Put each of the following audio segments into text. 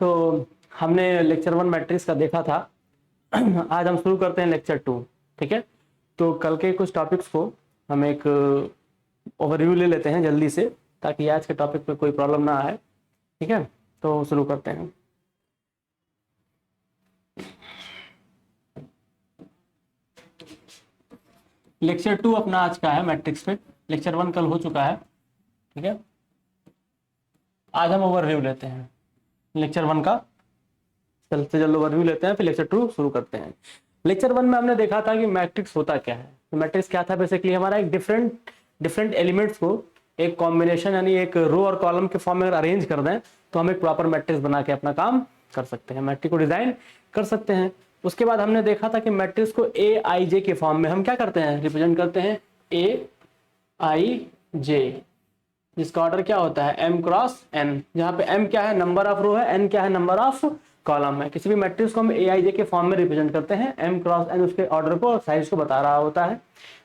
तो हमने lecture 1 matrix का देखा था। आज हम शुरू करते हैं लेक्चर 2। ठीक है, तो कल के कुछ टॉपिक्स को हम एक ओवरव्यू ले लेते हैं जल्दी से, ताकि आज के टॉपिक पे कोई प्रॉब्लम ना आए। ठीक है, तो शुरू करते हैं। लेक्चर 2 अपना आज का है मैट्रिक्स पे। लेक्चर 1 कल हो चुका है। ठीक है, आज हम ओवरव्यू लेते हैं लेक्चर 1 का। जल्द से जल्द ओवरव्यू लेते हैं, फिर लेक्चर 2 शुरू करते हैं। लेक्चर 1 में हमने देखा था कि मैट्रिक्स होता क्या है। तो मैट्रिक्स क्या था, बेसिकली हमारा एक डिफरेंट एलिमेंट्स को एक कॉम्बिनेशन यानी एक रो और कॉलम के फॉर्म में अगर अरेंज कर दें तो हम एक प्रॉपर मैट्रिक्स बना के अपना काम कर सकते हैं, मैट्रिक्स को डिजाइन कर सकते हैं। उसके बाद हमने देखा था कि मैट्रिक्स को ए आई जे के फॉर्म में हम क्या करते हैं, रिप्रेजेंट करते हैं ए आई जे, जिसका ऑर्डर क्या होता है m क्रॉस n, जहां पे m क्या है, नंबर ऑफ रो है, n क्या है, नंबर ऑफ कॉलम है। किसी भी मैट्रिक्स को हम ए आई जे के फॉर्म में रिप्रेजेंट करते हैं, m क्रॉस n उसके ऑर्डर को और साइज को बता रहा होता है,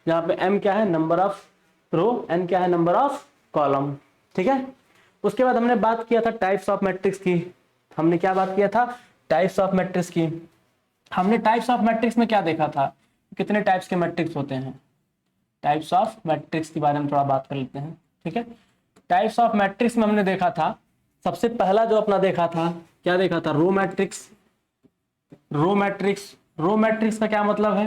जहां पे m क्या है, नंबर ऑफ रो, n क्या है, नंबर ऑफ कॉलम। ठीक है, उसके बाद हमने बात किया था टाइप्स ऑफ मैट्रिक्स की। हमने क्या बात किया था, टाइप्स ऑफ मैट्रिक्स की। हमने टाइप्स ऑफ मैट्रिक्स में क्या देखा था, कितने टाइप्स के मैट्रिक्स होते हैं। टाइप्स ऑफ मैट्रिक्स के बारे में थोड़ा बात कर लेते हैं। ठीक है, टाइप्स ऑफ मैट्रिक्स में हमने देखा था, सबसे पहला जो अपना देखा था, क्या देखा था, रो मैट्रिक्स। रो मैट्रिक्स का क्या मतलब है,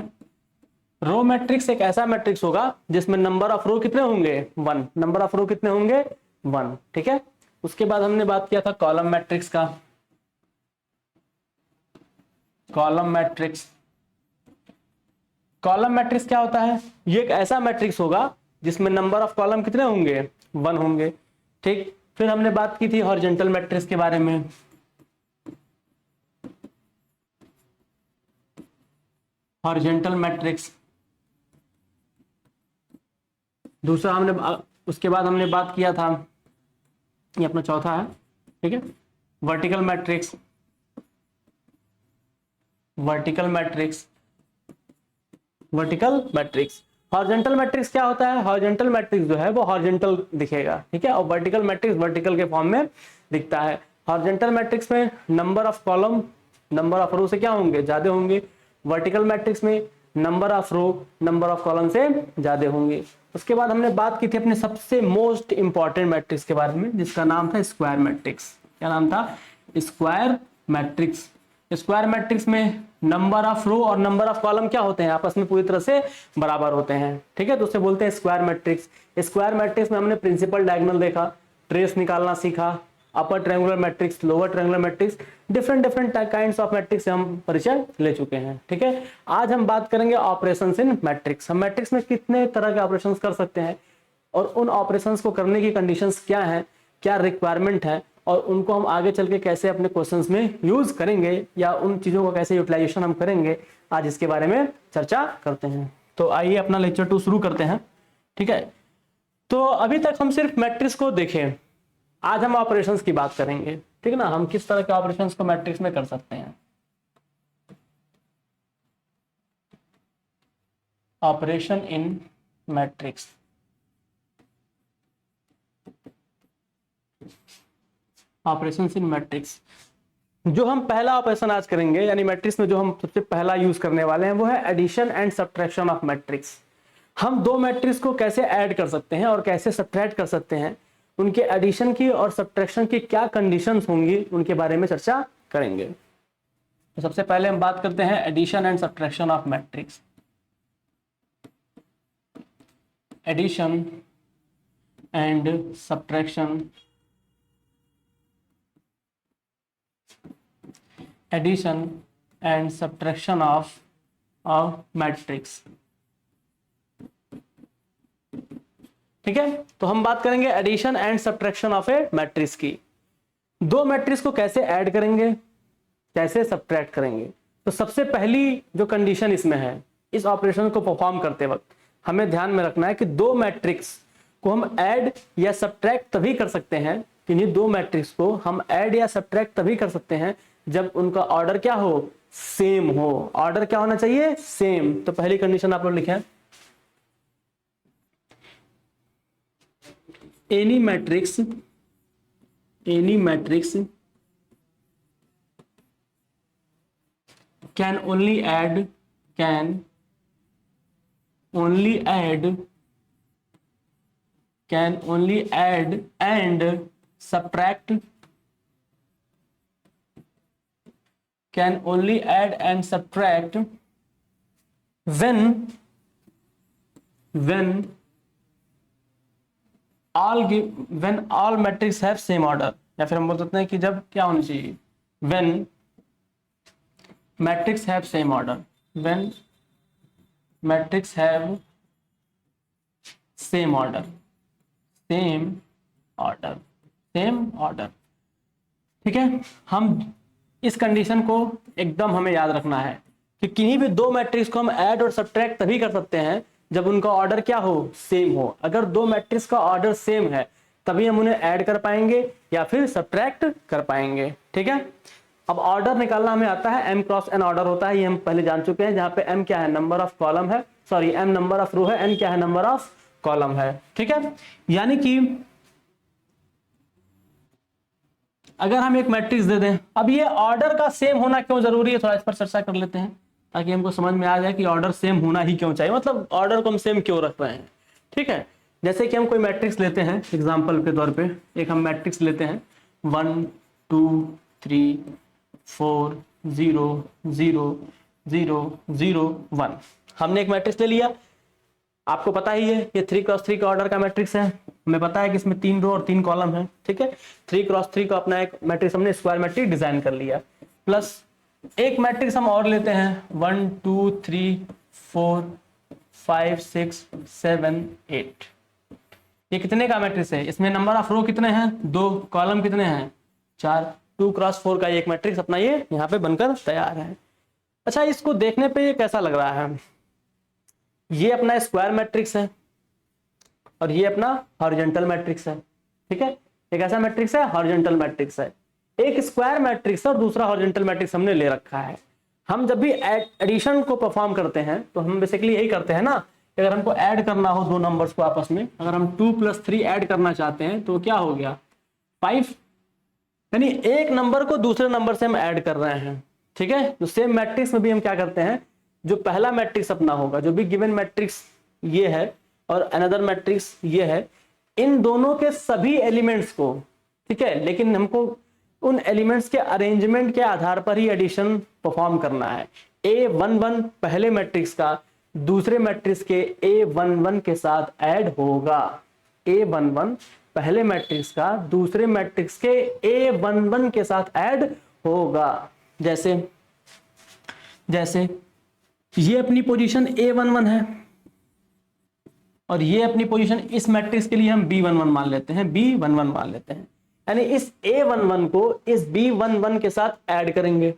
रो मैट्रिक्स एक ऐसा मैट्रिक्स होगा जिसमें नंबर ऑफ रो कितने होंगे, 1। नंबर ऑफ रो कितने होंगे, 1। ठीक है, उसके बाद हमने बात किया था कॉलम मैट्रिक्स का। कॉलम मैट्रिक्स क्या होता है, ये एक ऐसा मैट्रिक्स होगा जिसमें नंबर ऑफ कॉलम कितने होंगे, 1 होंगे। ठीक, फिर हमने बात की थी हॉरिजॉन्टल मैट्रिक्स के बारे में। हॉरिजॉन्टल मैट्रिक्स दूसरा हमने, उसके बाद हमने बात किया था, ये अपना चौथा है। ठीक है, वर्टिकल मैट्रिक्स। हॉरिजॉन्टल मैट्रिक्स क्या होता है, हॉरिजॉन्टल मैट्रिक्स जो है वो हॉरिजॉन्टल दिखेगा। ठीक है, और वर्टिकल मैट्रिक्स वर्टिकल के फॉर्म में दिखता है। हॉरिजॉन्टल मैट्रिक्स में number of column number of row से क्या होंगे, ज्यादा होंगे। वर्टिकल मैट्रिक्स में number of row number of column से ज्यादा होंगे। उसके बाद हमने बात की थी अपने सबसे मोस्ट इंपॉर्टेंट मैट्रिक्स के बारे में, जिसका नाम था स्क्वायर मैट्रिक्स। क्या नाम था, स्क्वायर मैट्रिक्स। स्क्वायर मैट्रिक्स में नंबर ऑफ रो और नंबर ऑफ कॉलम क्या होते हैं, आपस में पूरी तरह से बराबर होते हैं। ठीक है, तो उसे बोलते हैं स्क्वायर मैट्रिक्स। स्क्वायर मैट्रिक्स में हमने प्रिंसिपल डायगोनल देखा, ट्रेस निकालना सीखा, upper triangular matrix, lower triangular matrix, different kinds of matrix से हम परिचय ले चुके हैं। ठीक है, आज हम बात करेंगे ऑपरेशंस इन मैट्रिक्स। हम मैट्रिक्स में कितने तरह के ऑपरेशंस कर सकते हैं और उन ऑपरेशंस को करने की कंडीशंस क्या हैं, क्या रिक्वायरमेंट है, और उनको हम आगे चल के कैसे अपने क्वेश्चंस में यूज करेंगे, या उन चीजों को कैसे यूटिलाइजेशन हम करेंगे, आज इसके बारे में चर्चा करते हैं। तो आइए अपना लेक्चर 2 शुरू करते हैं। ठीक है, तो अभी तक हम सिर्फ मैट्रिक्स को देखें, आज हम ऑपरेशंस की बात करेंगे। ठीक है ना, हम किस तरह के ऑपरेशंस को मैट्रिक्स में कर सकते हैं। Operation in matrix. Operations in matrix, जो हम पहला ऑपरेशन आज करेंगे, यानी मैट्रिक्स में जो हम सबसे पहला यूज करने वाले हैं, वो है addition and subtraction of matrix. हम दो मैट्रिक्स को कैसे ऐड कर सकते हैं और कैसे सब्ट्रैक्ट कर सकते हैं, उनके एडिशन की और सब्ट्रैक्शन की क्या कंडीशंस होंगी, उनके बारे में चर्चा करेंगे। तो सबसे पहले हम बात करते हैं addition and subtraction of matrix. Addition and subtraction, addition and subtraction of matrix. ठीक है, तो हम बात करेंगे addition and subtraction of a matrix की। दो मैट्रिक्स को कैसे ऐड करेंगे, कैसे सब्ट्रैक्ट करेंगे। तो सबसे पहली जो कंडीशन इसमें है, इस ऑपरेशन को परफॉर्म करते वक्त हमें ध्यान में रखना है कि दो मैट्रिक्स को हम ऐड या सब्ट्रैक्ट तभी कर सकते हैं, कि दो मैट्रिक्स को हम ऐड या सब्ट्रैक्ट तभी कर सकते हैं जब उनका ऑर्डर क्या हो, सेम हो। ऑर्डर क्या होना चाहिए, सेम। तो पहली कंडीशन आप लोग लिखें, any matrix can only add, can only add, can only add and subtract, can only add and subtract when all matrix have same order, या फिर हम बोल सकते हैं कि जब क्या होना चाहिए, when matrix have same order, when matrix have same order, same order, same order. ठीक है, हम इस कंडीशन को एकदम हमें याद रखना है कि किन्हीं भी दो मैट्रिक्स को हम ऐड और सब्ट्रैक्ट तभी कर सकते हैं जब उनका ऑर्डर क्या हो, सेम हो। अगर दो मैट्रिक्स का ऑर्डर सेम है तभी हम उन्हें ऐड कर पाएंगे या फिर सब्ट्रैक्ट कर पाएंगे। ठीक है, अब ऑर्डर निकालना हमें आता है, m क्रॉस n ऑर्डर होता है, ये हम पहले जान चुके हैं, जहां पे m क्या है, नंबर ऑफ कॉलम है, सॉरी m नंबर ऑफ रो है, n क्या है, नंबर ऑफ कॉलम है। ठीक है, यानी कि अगर हम एक मैट्रिक्स दे दें, अब ये ऑर्डर का सेम होना क्यों जरूरी है, थोड़ा इस पर चर्चा कर लेते हैं ताकि हमको समझ में आ जाए कि ऑर्डर सेम होना ही क्यों चाहिए, मतलब ऑर्डर को हम सेम क्यों रख रहे हैं। ठीक है, जैसे कि हम कोई मैट्रिक्स लेते हैं, एग्जांपल के तौर पे एक हम मैट्रिक्स लेते हैं 1 2 3 4 0 0 0 0 1। हमने एक मैट्रिक्स ले लिया, आपको पता ही है ये 3 क्रॉस 3 का ऑर्डर का मैट्रिक्स है, हमें पता है कि इसमें 3 रो और 3 कॉलम है। ठीक है, 3 क्रॉस 3 का अपना एक मैट्रिक्स हमने स्क्वायर मैट्रिक्स डिजाइन कर लिया, प्लस एक मैट्रिक्स हम और लेते हैं 1 2 3 4 5 6 7 8। ये कितने का मैट्रिक्स है, इसमें नंबर ऑफ रो कितने हैं, 2, कॉलम कितने हैं, 4, 2 क्रॉस 4 का एक मैट्रिक्स अपना ये यहाँ पे बनकर तैयार है। अच्छा, इसको देखने पे ये कैसा लग रहा है, ये अपना स्क्वायर मैट्रिक्स है और ये अपना हॉरिजॉन्टल मैट्रिक्स है। ठीक है, एक ऐसा मैट्रिक्स है, हॉरिजॉन्टल मैट्रिक्स है, एक स्क्वायर मैट्रिक्स और दूसरा हॉरिजॉन्टल मैट्रिक्स हमने ले रखा है। हम जब भी एडिशन को परफॉर्म करते हैं तो हम बेसिकली यही करते हैं ना, अगर हमको ऐड करना हो दो नंबर्स को आपस में, अगर हम 2 + 3 ऐड करना चाहते हैं तो क्या हो गया 5, यानी एक नंबर को दूसरे नंबर से हम ऐड कर रहे हैं। ठीक है, तो सेम मैट्रिक्स में भी हम क्या करते हैं, जो पहला मैट्रिक्स अपना होगा, जो भी गिवन मैट्रिक्स ये है और अनदर मैट्रिक्स ये है, इन दोनों के सभी एलिमेंट्स को, ठीक है, लेकिन हमको उन एलिमेंट्स के अरेंजमेंट के आधार पर ही एडिशन परफॉर्म करना है। A11 पहले मैट्रिक्स का दूसरे मैट्रिक्स के A11 के साथ ऐड होगा, A11 पहले मैट्रिक्स का दूसरे मैट्रिक्स के A11 के साथ ऐड होगा। जैसे ये अपनी पोजीशन A11 है और ये अपनी पोजीशन इस मैट्रिक्स के लिए हम B11 मान लेते हैं, B11 मान लेते हैं, यानी इस A11 को इस B11 के साथ ऐड करेंगे।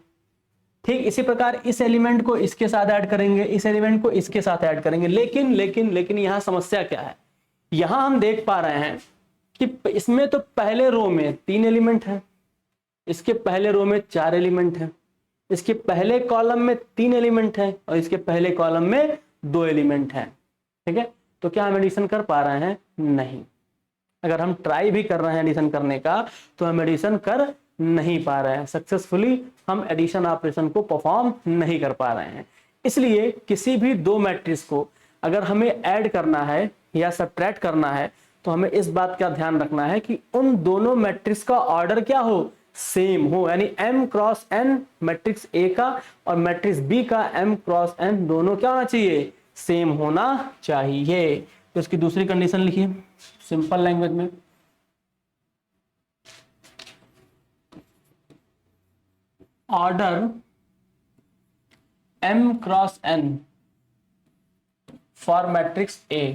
ठीक इसी प्रकार इस एलिमेंट को इसके साथ ऐड करेंगे, इस एलिमेंट को इसके साथ ऐड करेंगे। लेकिन यहां समस्या क्या है, यहां हम देख पा रहे हैं कि इसमें तो पहले रो में 3 एलिमेंट हैं, इसके पहले रो में 4 एलिमेंट हैं, इसके पहले कॉलम में 3 एलिमेंट हैं और इसके पहले कॉलम में 2 एलिमेंट हैं। ठीक है, तो क्या हम एडिशन कर पा रहे हैं, नहीं। अगर हम ट्राई भी कर रहे हैं एडिशन करने का तो हम एडिशन कर नहीं पा रहे हैं, सक्सेसफुली हम एडिशन ऑपरेशन को परफॉर्म नहीं कर पा रहे हैं। इसलिए किसी भी दो मैट्रिक्स को अगर हमें ऐड करना है या सब्ट्रैक्ट करना है तो हमें इस बात का ध्यान रखना है कि उन दोनों मैट्रिक्स का ऑर्डर क्या हो, सेम हो, यानी m cross n matrix A का और मैट्रिक्स B का m क्रॉस n दोनों क्या होना चाहिए, सेम होना चाहिए। तो इसकी दूसरी कंडीशन लिखिए सिंपल लैंग्वेज में, order m cross n for matrix A,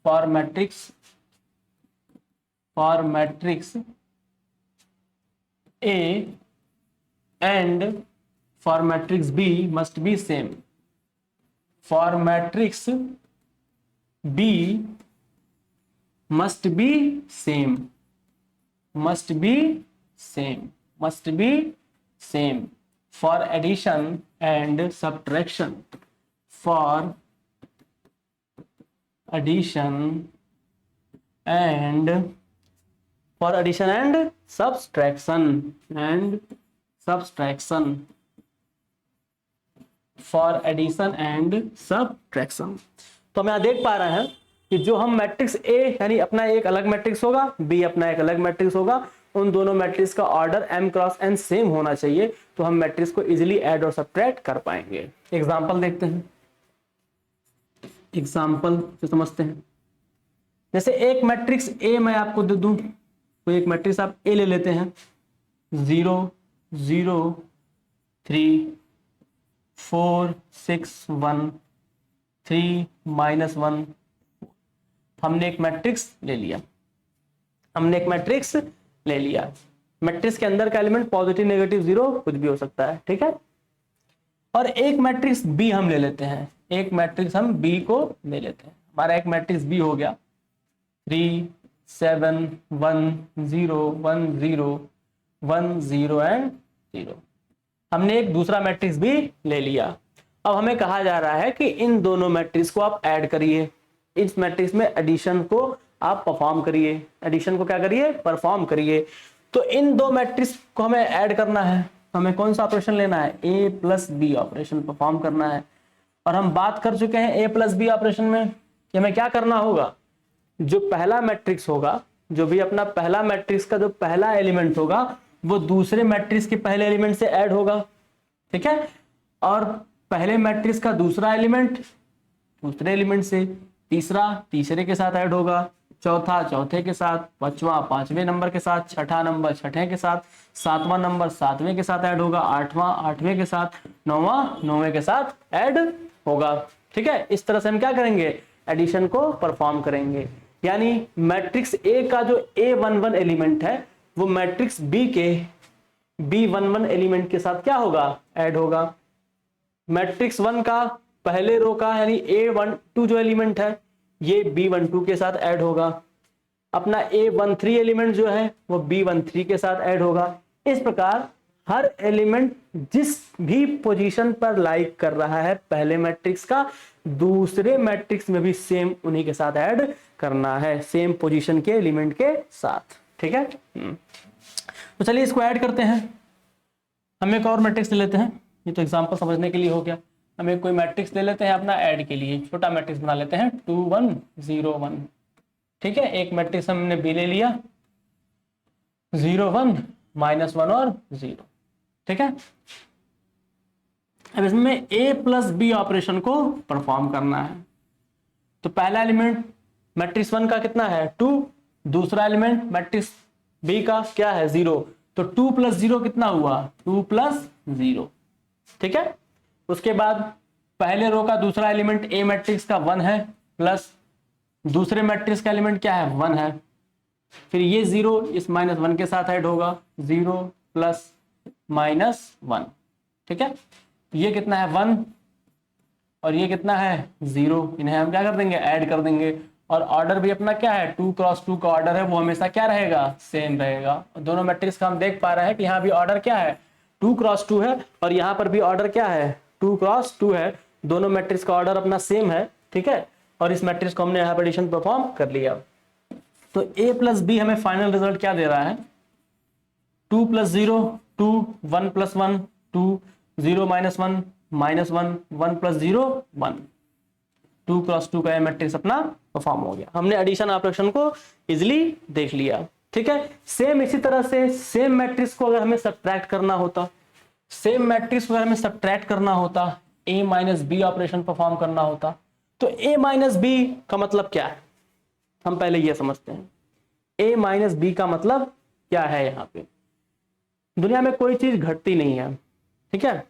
for matrix A and for matrix B must be same. For matrix B must be same. Must be same. Must be same. For addition and subtraction. For addition and subtraction for addition and subtraction. तो हम यहाँ देख पा रहे हैं कि जो हम मैट्रिक्स ए यानी अपना एक अलग मैट्रिक्स होगा, बी अपना एक अलग मैट्रिक्स होगा, उन दोनों मैट्रिक्स का order m cross n same होना चाहिए, तो हम मैट्रिक्स को इजीली ऐड और सब्ट्रैक्ट कर पाएंगे। एग्जांपल देखते हैं, एग्जांपल से समझते हैं। जैसे एक मैट्रिक्स ए मैं आपको दे दूं, तो एक मैट्रिक्स आप ए ले लेते हैं, 0 0 3 4 6 1 3 -1। हमने एक मैट्रिक्स ले लिया, हमने एक मैट्रिक्स ले लिया। मैट्रिक्स के अंदर का एलिमेंट पॉजिटिव नेगेटिव जीरो कुछ भी हो सकता है, ठीक है। और एक मैट्रिक्स बी हम ले लेते हैं, एक मैट्रिक्स हम बी को ले लेते हैं। हमारा एक मैट्रिक्स बी हो गया 3 7 1 0 1 0 1 0 एंड 0। हमने एक दूसरा मैट्रिक्स भी ले लिया। अब हमें कहा जा रहा है कि इन दोनों मैट्रिक्स को आप ऐड करिए, इस मैट्रिक्स में एडिशन को आप परफॉर्म करिए, एडिशन को क्या करिए, परफॉर्म करिए। तो इन दो मैट्रिक्स को हमें ऐड करना है, हमें कौन सा ऑपरेशन लेना है, ए प्लस बी ऑपरेशन परफॉर्म करना है। और हम बात कर चुके हैं ए प्लस बी ऑपरेशन में कि हमें क्या करना होगा, जो पहला मैट्रिक्स होगा, जो भी अपना पहला मैट्रिक्स का जो पहला एलिमेंट होगा वो दूसरे मैट्रिक्स के पहले एलिमेंट से ऐड होगा, ठीक है। और पहले मैट्रिक्स का दूसरा एलिमेंट दूसरे एलिमेंट से, तीसरा तीसरे के साथ ऐड होगा, चौथा चौथे के साथ, पांचवा पांचवें नंबर के साथ, छठा नंबर छठे के साथ, सातवां नंबर सातवें के साथ ऐड होगा, आठवां आठवें के साथ, नौवां नौवें के साथ ऐड होगा, ठीक है। इस तरह से हम क्या करेंगे, एडिशन को परफॉर्म करेंगे। यानी मैट्रिक्स ए का जो A11 एलिमेंट है वो मैट्रिक्स बी के B11 एलिमेंट के साथ क्या होगा, ऐड होगा। मैट्रिक्स 1 का पहले रो का यानी A12 जो एलिमेंट है ये B12 के साथ ऐड होगा, अपना A13 एलिमेंट जो है वो B13 के साथ ऐड होगा। इस प्रकार हर एलिमेंट जिस भी पोजीशन पर लाइक कर रहा है पहले मैट्रिक्स का, दूसरे मैट्रिक्स में भी सेम उन्हीं के साथ ऐड करना है, सेम पोजीशन के एलिमेंट के साथ, ठीक है। तो चलिए इसको ऐड करते हैं। हम एक और मैट्रिक्स ले लेते हैं, ये तो एग्जांपल समझने के लिए हो गया। हम एक कोई मैट्रिक्स ले लेते हैं अपना ऐड के लिए, छोटा मैट्रिक्स बना लेते हैं 2 1 0 1, ठीक है। एक मैट्रिक्स हमने बी ले लिया 0 1 -1 और 0, ठीक है। अब इसमें a प्लस बी ऑपरेशन को परफॉर्म करना है। तो पहला एलिमेंट मैट्रिक्स 1 का कितना है 2, दूसरा एलिमेंट मैट्रिक्स बी का क्या है 0, तो 2 + 0 कितना हुआ 2 + 0, ठीक है। उसके बाद पहले रो का दूसरा एलिमेंट ए मैट्रिक्स का 1 है, प्लस दूसरे मैट्रिक्स का एलिमेंट क्या है 1 है, फिर ये 0 इस -1 के साथ ऐड होगा, 0 + -1, ठीक है। ये कितना है 1 और ये कितना है 0, इन्हें हम क्या कर देंगे, ऐड कर देंगे। और ऑर्डर भी अपना क्या है 2 × 2 का ऑर्डर है वो हमेशा क्या रहेगा, सेम रहेगा। दोनों मैट्रिक्स का हम देख पा रहे हैं कि यहाँ भी ऑर्डर क्या है 2 × 2 है और यहाँ पर भी ऑर्डर क्या है 2 × 2 है। दोनों मैट्रिक्स का ऑर्डर अपना सेम है, ठीक है। और इस मैट्रिक्स को हमने यहाँ पर एडिशन परफॉर्म कर लिया। तो a + b हमें फाइनल रिजल्ट क्या दे रहा है 2 + 0 2, 1 + 1 2, 0 - 1 -1, 1 + 0 1, 2 × 2 का ये मैट्रिक्स अपना परफॉर्म हो गया। हमने एडिशन ऑपरेशन को इजिली देख लिया, ठीक है। सेम इसी तरह से सेम मैट्रिक्स को अगर हमें सब्ट्रैक्ट करना होता, सेम मैट्रिक्स को अगर हमें सब्ट्रैक्ट करना होता, a - b ऑपरेशन परफॉर्म करना होता, तो a - b का मतलब क्या है हम पहले ये समझते हैं। a - b का मतलब क्या है, यहाँ पे दुनिया में कोई चीज घटती नहीं है, ठीक है,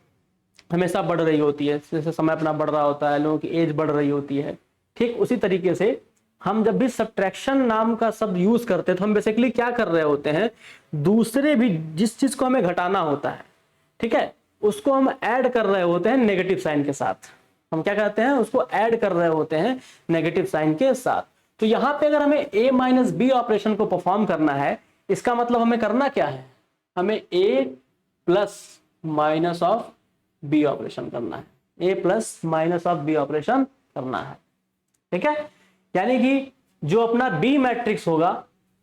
हमेशा बढ़ रही होती है। जैसे समय अपना बढ़ रहा होता है, लोगों की एज बढ़ रही होती है, ठीक उसी तरीके से हम जब भी सब्ट्रैक्शन नाम का शब्द यूज करते हैं तो हम बेसिकली क्या कर रहे होते हैं, दूसरे भी जिस चीज को हमें घटाना होता है, ठीक है, उसको हम ऐड कर रहे होते हैं नेगेटिव साइन के साथ। हम क्या कहते हैं, उसको ऐड कर रहे होते हैं नेगेटिव साइन के साथ। तो यहाँ पे अगर हमें a - b ऑपरेशन को परफॉर्म करना है, इसका मतलब हमें करना क्या है, हमें a + -b ऑपरेशन करना है, a + -b ऑपरेशन करना है, ठीक है। यानी कि जो अपना b मैट्रिक्स होगा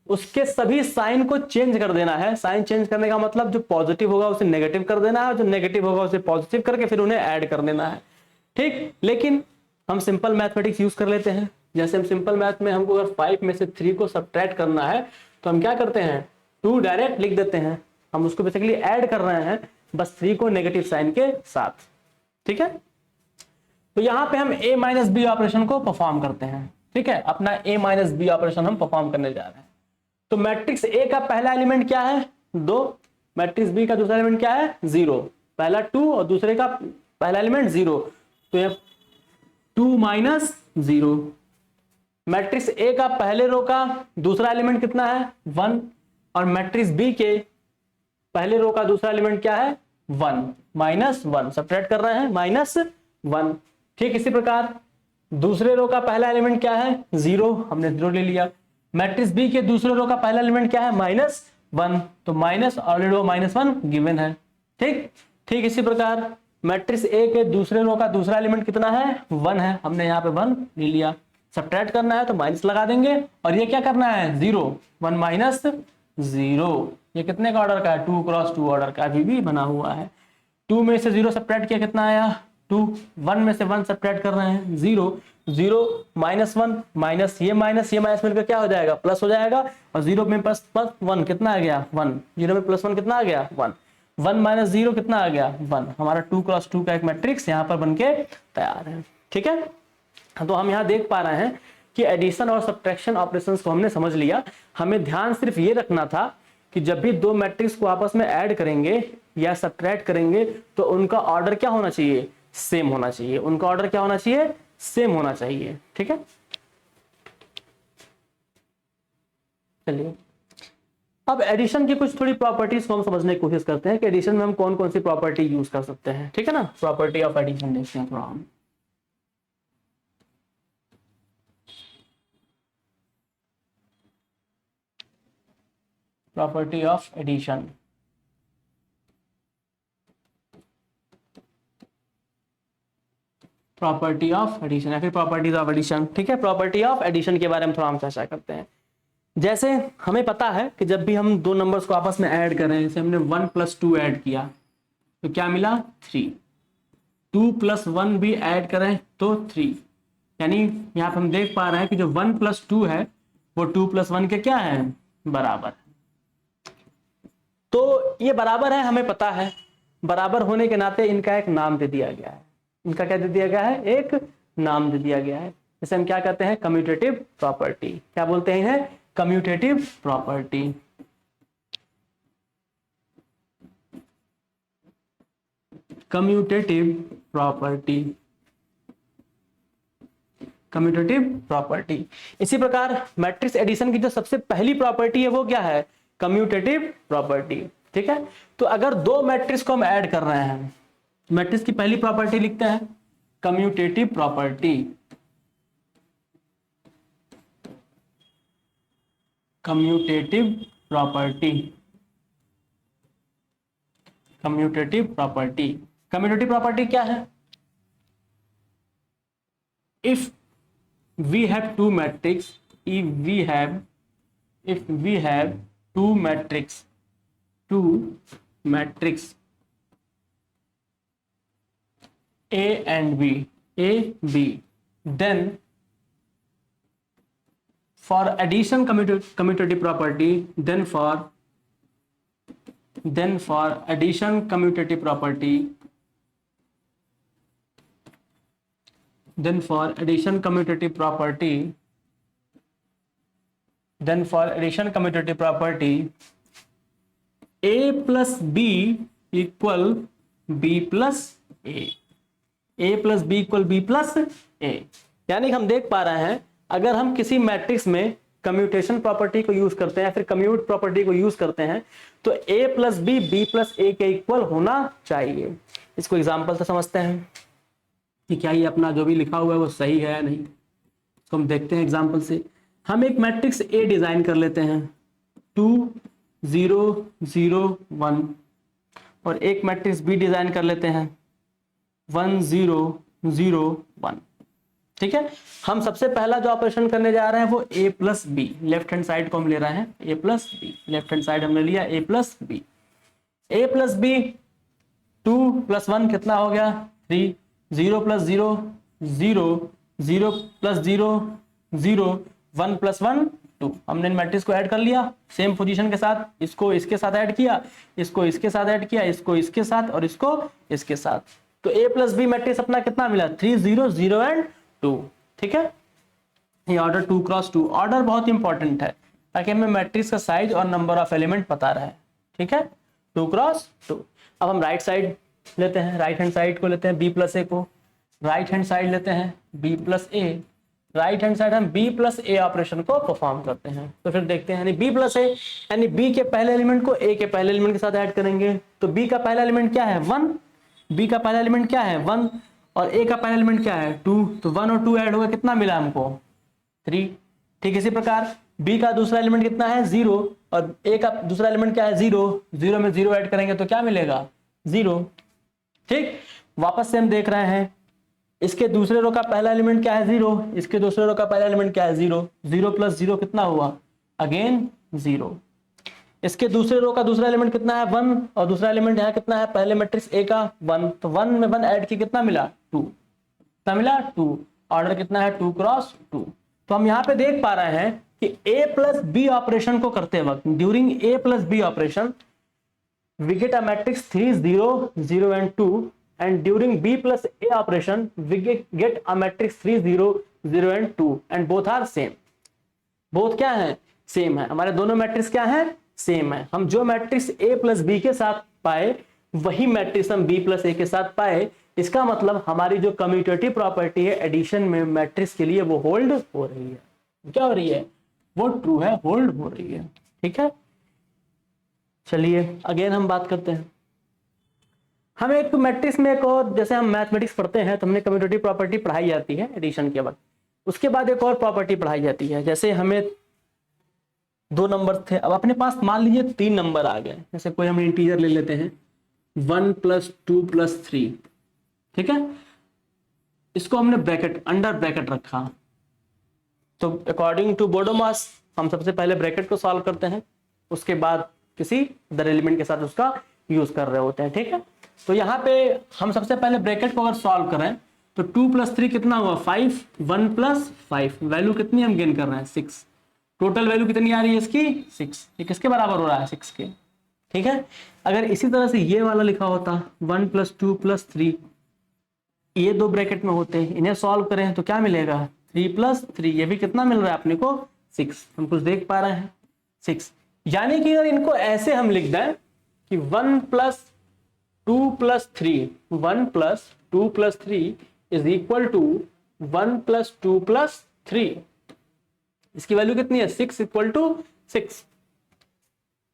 उसके सभी साइन को चेंज कर देना है। साइन चेंज करने का मतलब जो पॉजिटिव होगा उसे नेगेटिव कर देना है, और जो नेगेटिव होगा उसे पॉजिटिव करके फिर उन्हें ऐड कर देना है। ठीक, लेकिन हम सिंपल मैथमेटिक्स यूज कर लेते हैं। जैसे हम सिंपल मैथ में हमको अगर 5 में से 3 को सब्ट्रैक्ट करना है तो हम क्या करते हैं, 2 डायरेक्ट लिख देते हैं। हम उसको बेसिकली ऐड कर रहे हैं बस 3 को नेगेटिव साइन के साथ। ठीक है, तो यहां पे हम a माइनस बी ऑपरेशन को परफॉर्म करते हैं। ठीक है, अपना a माइनस बी ऑपरेशन हम परफॉर्म करने जा रहे हैं। तो मैट्रिक्स ए का पहला एलिमेंट क्या है, 2। मैट्रिक्स बी का दूसरा एलिमेंट क्या है, 0। पहला 2 और दूसरे का पहला एलिमेंट 0, तो ये 2 माइनस 0। मैट्रिक्स ए का पहले रो का दूसरा एलिमेंट कितना है, 1, और मैट्रिक्स बी के पहले रो का दूसरा एलिमेंट क्या है, 1 माइनस 1। सब्ट्रैक्ट कर रहे हैं, माइनस 1। ठीक, इसी प्रकार दूसरे रो का पहला एलिमेंट क्या है, 0, हमने 0 ले लिया। मैट्रिक्स बी के दूसरे रो का पहला एलिमेंट क्या है, -1, तो माइनस ऑलरेडी वो -1 गिवन है। ठीक ठीक, इसी प्रकार मैट्रिक्स ए के दूसरे रो का दूसरा एलिमेंट कितना है, 1 है, हमने यहाँ पे 1 ले लिया। सब्ट्रैक्ट करना है तो माइनस लगा देंगे, और ये क्या करना है, 0, 1 माइनस 0। ये कितने का ऑर्डर का है, 2 क्रॉस 2 ऑर्डर का अभी भी बना हुआ है। 2 में से 0 सब्ट्रैक्ट किया, कितना आया, 2। 1 में से 1 सब्ट्रैक्ट कर रहे हैं, 0, 0 -1 माइनस ये माइनस मिलकर क्या हो जाएगा, प्लस हो जाएगा। और 0 में प्लस 1 कितना आ गया, 1। 0 में +1 कितना आ गया, 1। 1 माइनस 0 कितना आ गया, 1। हमारा 2 क्रॉस 2 का एक मैट्रिक्स यहाँ पर बनके तैयार है। ठीक है, तो हम यहाँ देख पा रहे हैं कि एडिशन और सब्ट्रैक्शन ऑपरेशंस को हमने समझ लिया। हमें ध्यान सिर्फ ये रखना था कि जब भी दो मैट्रिक्स को आपस में ऐड करेंगे या सब्ट्रैक्ट करेंगे तो उनका ऑर्डर क्या होना चाहिए, सेम होना चाहिए। उनका ऑर्डर क्या होना चाहिए, सेम होना चाहिए। ठीक है, चलिए अब एडिशन की कुछ थोड़ी प्रॉपर्टीज को हम समझने की कोशिश करते हैं कि एडिशन में हम कौन कौन सी प्रॉपर्टी यूज कर सकते हैं। ठीक है ना, प्रॉपर्टी ऑफ एडिशन देखते हैं थोड़ा हम। Property of addition, property of addition या फिर प्रॉपर्टीज ऑफ एडिशन। ठीक है, प्रॉपर्टी ऑफ एडिशन के बारे में थोड़ा हम चर्चा करते हैं। जैसे हमें पता है कि जब भी हम दो नंबर्स को आपस में ऐड करें, जैसे हमने 1 + 2 ऐड किया तो क्या मिला, 3। 2 + 1 भी ऐड करें तो 3, यानी यहाँ पर हम देख पा रहे हैं कि जो 1 + 2 है वो 2 + 1 के क्या है, बराबर। तो ये बराबर है, हमें पता है। बराबर होने के नाते इनका एक नाम दे दिया गया है। इनका क्या दे दिया गया है, एक नाम दे दिया गया है। जैसे हम क्या कहते हैं, कम्यूटेटिव प्रॉपर्टी। क्या बोलते हैं, commutative property. Commutative property, commutative property. इसी प्रकार मैट्रिक्स एडिशन की जो सबसे पहली प्रॉपर्टी है वो क्या है, कम्यूटेटिव प्रॉपर्टी। ठीक है, तो अगर दो मैट्रिक्स को हम ऐड कर रहे हैं, मैट्रिक्स की पहली प्रॉपर्टी लिखते हैं commutative property. Commutative property, commutative property. Commutative property क्या है, if we have two matrix, if we have two matrix A and B, then for addition commutative property, then for addition commutative property, then for addition commutative property A plus B equal B plus A, A plus B equal B plus A। यानी हम देख पा रहे हैं अगर हम किसी matrix में कम्यूटेशन प्रॉपर्टी को यूज करते हैं, फिर कम्यूट प्रॉपर्टी को यूज करते हैं, तो A plus B B plus A के इक्वल होना चाहिए। इसको एग्जाम्पल से समझते हैं कि क्या ये अपना जो भी लिखा हुआ है वो सही है या नहीं। तो हम देखते हैं एग्जाम्पल से। हम एक मैट्रिक्स A डिजाइन कर लेते हैं 2 0 0 1, और एक मैट्रिक्स B डिजाइन कर लेते हैं 1 0 0 1। ठीक है, हम सबसे पहला जो ऑपरेशन करने जा रहे हैं वो a plus B, left hand side को हम ले रहे हैं a plus B, left hand side हमने लिया a plus B, a plus B 2 plus 1 कितना हो गया 3, 0 प्लस 0 0, 0 प्लस 0 0, 1 प्लस 1 2। हमने मैट्रिक्स को ऐड कर लिया सेम पोजीशन के साथ, इसको इसके साथ ऐड किया, इसको इसके साथ ऐड किया, इसको इसके साथ और इसको इसके साथ, तो a प्लस बी मैट्रिक्स अपना कितना मिला 3 0 0 एंड 2। ठीक है, ये ऑर्डर 2 क्रॉस 2, ऑर्डर बहुत इंपॉर्टेंट है ताकि हमें मैट्रिक्स का साइज और नंबर ऑफ एलिमेंट पता रहे। ठीक है, 2 क्रॉस 2। अब हम राइट साइड लेते हैं, राइट हैंड साइड को लेते हैं b प्लस ए को, राइट हैंड साइड लेते हैं b प्लस ए, राइट हैंड साइड हम b प्लस ए ऑपरेशन को परफॉर्म करते हैं। तो फिर देखते हैं, यानी b प्लस ए यानी b के पहले एलिमेंट को a के पहले एलिमेंट के साथ ऐड करेंगे। तो b का पहला एलिमेंट क्या है 1, b का पहला एलिमेंट क्या है 1 और a का पहला एलिमेंट क्या है 2, तो 1 और 2 ऐड होगा कितना मिला हमको 3। ठीक इसी प्रकार b का दूसरा एलिमेंट कितना है 0 और a का दूसरा एलिमेंट क्या है 0, 0 में 0 ऐड करेंगे तो क्या मिलेगा 0। ठीक, वापस से हम देख रहे हैं इसके दूसरे रो का पहला एलिमेंट क्या है 0, इसके दूसरे रो का पहला एलिमेंट क्या है 0, 0 प्लस 0 कितना हुआ अगेन 0। इसके दूसरे रो का दूसरा एलिमेंट कितना है 1 और दूसरा एलिमेंट यहाँ कितना है पहले मैट्रिक्स a का 1, तो 1 में 1 ऐड की कितना मिला 2, कितना मिला 2, ऑर्डर कितना है 2 क्रॉस 2। तो हम यहाँ पे देख पा रहे हैं कि a प्लस बी ऑपरेशन को करते वक्त during a plus B operation we get a matrix 3 0 0 and 2 and during b plus a operation we get a matrix 3 0 0 and 2 and both are same। both क्या है सेम है, हमारे दोनों matrix क्या है सेम है। हम जो मैट्रिक्स a प्लस बी के साथ पाए वही मैट्रिक्स हम b प्लस ए के साथ पाए। इसका मतलब हमारी जो कम्यूटेटिव प्रॉपर्टी है एडिशन में मैट्रिक्स के लिए वो होल्ड हो रही है। क्या हो रही है वो ट्रू है, होल्ड हो रही है। ठीक है, चलिए अगेन हम बात करते हैं। हम एक मैट्रिक्स में एक और, जैसे हम मैथमेटिक्स पढ़ते हैं तो हमने कम्यूटेटिव प्रॉपर्टी पढ़ाई जाती है एडिशन के वक्त, उसके बाद एक और प्रॉपर्टी पढ़ाई जाती है। जैसे हमें 2 नंबर थे, अब अपने पास मान लीजिए 3 नंबर आ गए, जैसे कोई हम इंटीजर ले लेते हैं 1 प्लस 2 प्लस 3। ठीक है, इसको हमने ब्रैकेट अंडर ब्रैकेट रखा, तो अकॉर्डिंग टू बोडोमास हम सबसे पहले ब्रैकेट को सॉल्व करते हैं, उसके बाद किसी अदर एलिमेंट के साथ उसका यूज कर रहे होते हैं। ठीक है, तो यहाँ पे हम सबसे पहले ब्रैकेट को अगर सॉल्व करें तो 2 प्लस 3 कितना हुआ 5, 1 प्लस 5, वैल्यू कितनी हम गेन कर रहे हैं 6, टोटल वैल्यू कितनी आ रही है इसकी 6, ये किसके बराबर हो रहा है 6 के। ठीक है, अगर इसी तरह से ये वाला लिखा होता 1 प्लस 2 प्लस 3, ये 2 ब्रैकेट में होते हैं, इन्हें सॉल्व करें तो क्या मिलेगा 3 प्लस 3, ये भी कितना मिल रहा है अपने को 6, हम कुछ देख पा रहे हैं 6। यानी कि अगर इनको ऐसे हम लिख दें कि 1 plus 2 plus 3, 1 plus 2 plus 3 is equal to 1 plus 2 plus 3, इसकी वैल्यू कितनी है 6 इक्वल टू 6,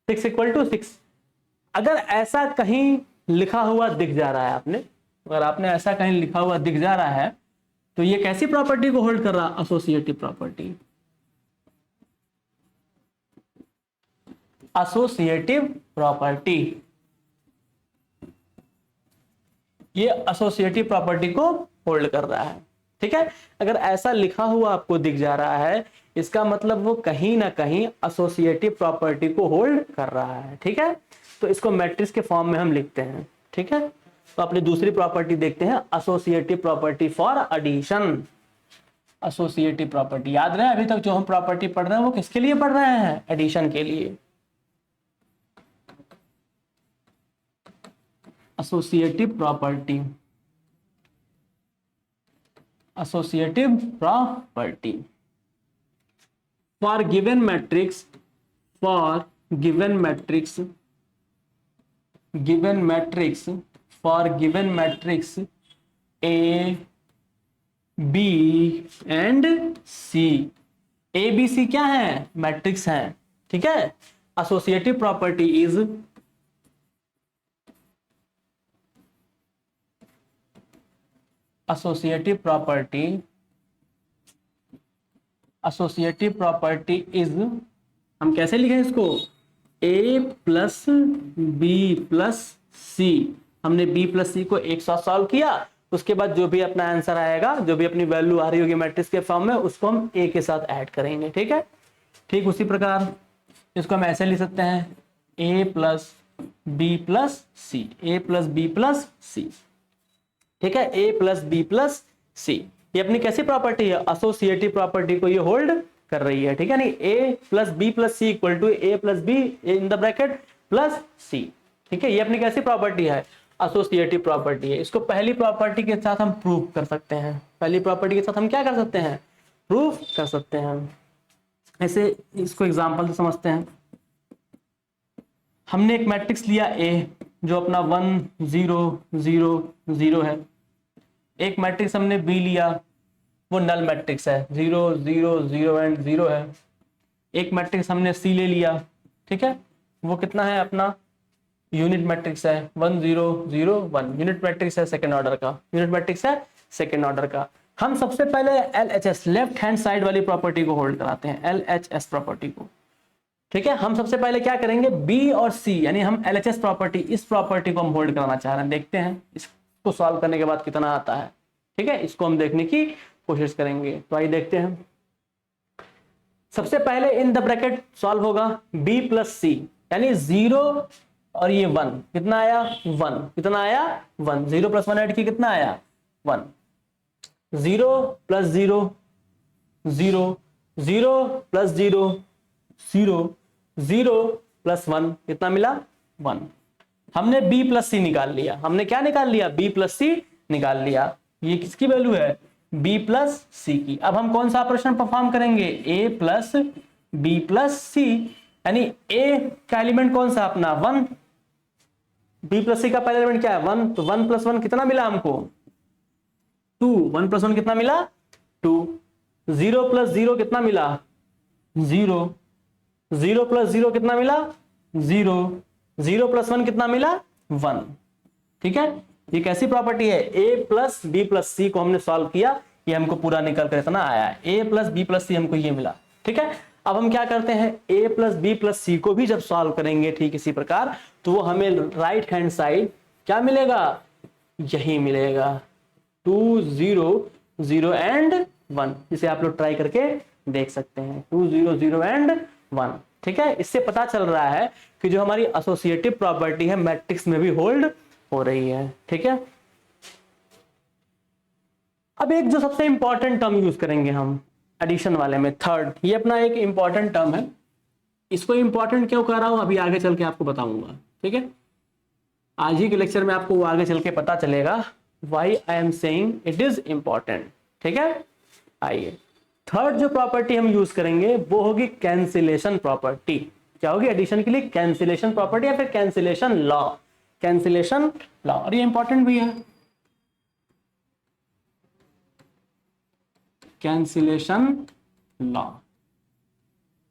6 इक्वल टू 6। अगर ऐसा कहीं लिखा हुआ दिख जा रहा है आपने, अगर आपने ऐसा कहीं लिखा हुआ दिख जा रहा है तो ये कैसी प्रॉपर्टी को होल्ड कर रहा है एसोसिएटिव प्रॉपर्टी, एसोसिएटिव प्रॉपर्टी, ये एसोसिएटिव प्रॉपर्टी को होल्ड कर रहा है। ठीक है, अगर ऐसा लिखा हुआ आपको दिख जा रहा है इसका मतलब वो कहीं ना कहीं एसोसिएटिव प्रॉपर्टी को होल्ड कर रहा है। ठीक है, तो इसको मैट्रिक्स के फॉर्म में हम लिखते हैं। ठीक है, तो अपनी दूसरी प्रॉपर्टी देखते हैं, associative property for addition. Associative property याद रहे, अभी तक जो हम प्रॉपर्टी पढ़ रहे हैं वो किसके लिए पढ़ रहे हैं एडिशन के लिए। Associative property, associative property for given matrix, for given matrix, given matrix, for given matrix A B and C. A B C क्या है मैट्रिक्स है। ठीक है, associative property is associative property, associative property is, हम कैसे लिखें इसको a plus B plus C, हमने b प्लस सी को एक साथ सॉल्व किया उसके बाद जो भी अपना आंसर आएगा, जो भी अपनी वैल्यू आ रही होगी मैट्रिक्स के फॉर्म में, उसको हम ए के साथ ऐड करेंगे। ठीक है, ठीक उसी प्रकार इसको हम ऐसे लिख सकते हैं ए प्लस बी प्लस सी, ए प्लस बी प्लस सी। ठीक है, ए प्लस बी प्लस सी, ये अपनी कैसी प्रॉपर्टी है, एसोसिएटिव प्रॉपर्टी को ये होल्ड कर रही है। ठीक है, नहीं A plus B plus C equal to A plus B in the bracket plus C. ठीक है, ये अपनी कैसी प्रॉपर्टी है, एसोसिएटिव प्रॉपर्टी है। इसको पहली प्रॉपर्टी के साथ हम प्रूव कर सकते हैं, पहली प्रॉपर्टी के साथ हम क्या कर सकते हैं, प्रूव कर सकते हैं। ऐसे इसको एग्जांपल से समझते हैं। हमने एक मैट्रिक्स लिया ए जो अपना 1 0 0 0 है, एक मैट्रिक्स हमने बी लिया वो नल मैट्रिक्स है, 0 0 0 एंड 0 है। एक मैट्रिक्स हमने सी ले लिया, ठीक है, वो कितना है अपना यूनिट मैट्रिक्स है, 1 0 0 1 यूनिट मैट्रिक्स है सेकंड ऑर्डर का, यूनिट मैट्रिक्स है सेकंड ऑर्डर का। हम सबसे पहले LHS लेफ्ट हैंड साइड वाली प्रॉपर्टी को होल्ड कराते हैं, LHS प्रॉपर्टी को। ठीक है, हम सबसे पहले क्या करेंगे, बी और सी यानी हम LHS प्रॉपर्टी, इस प्रॉपर्टी को हम होल्ड कराना चाह रहे हैं। देखते हैं इसको सॉल्व करने के बाद कितना आता है। ठीक है, इसको हम देखने की कोशिश करेंगे। तो आइए देखते हैं। सबसे पहले इन द ब्रैकेट सॉल्व होगा b प्लस सी यानी 0 और ये 1, कितना आया 1, कितना आया 1, 0 प्लस 1 ऐड की कितना आया 1, 0 प्लस 0 0 0 प्लस 0 0 0 प्लस 1 कितना मिला 1। हमने b प्लस सी निकाल लिया, हमने क्या निकाल लिया, b प्लस सी निकाल लिया। ये किसकी वैल्यू है, b प्लस सी की। अब हम कौन सा ऑपरेशन परफॉर्म करेंगे, a plus b plus C यानी a का एलिमेंट कौन सा अपना 1, b प्लस सी का पहला एलिमेंट क्या है 1, तो 1 प्लस 1 कितना मिला हमको 2, 1 प्लस 1 कितना मिला 2, 0 प्लस 0 कितना मिला 0, 0 प्लस 0 कितना मिला 0, 0 प्लस 1 कितना मिला 1। ठीक है, ये कैसी प्रॉपर्टी है, a प्लस बी प्लस सी को हमने सॉल्व किया, ये हमको पूरा निकल कर इतना आया है, a प्लस बी प्लस सी हमको ये मिला। ठीक है, अब हम क्या करते हैं, a प्लस बी प्लस सी को भी जब सॉल्व करेंगे ठीक इसी प्रकार, तो वो हमें राइट हैंड साइड क्या मिलेगा, यही मिलेगा 2 0 0 एंड 1। इसे आप लोग ट्राई करके देख सकते हैं, 2 0 0 एंड 1। ठीक है, इससे पता चल रहा है कि जो हमारी एसोसिएटिव प्रॉपर्टी है मैट्रिक्स में भी होल्ड हो रही है। ठीक है, अब एक जो सबसे इंपॉर्टेंट टर्म यूज करेंगे हम एडिशन वाले में, थर्ड, ये अपना एक इंपॉर्टेंट टर्म है। इसको इंपॉर्टेंट क्यों कह रहा हूं अभी आगे चल के आपको बताऊंगा। ठीक है, आज ही के लेक्चर में आपको वो आगे चल के पता चलेगा why I am saying it is important. ठीक है, आइए थर्ड जो प्रॉपर्टी हम यूज करेंगे वो होगी कैंसिलेशन प्रॉपर्टी। क्या होगी एडिशन के लिए, कैंसिलेशन प्रॉपर्टी या फिर कैंसिलेशन लॉ, कैंसिलेशन लॉ। और ये इंपॉर्टेंट भी है, cancellation law,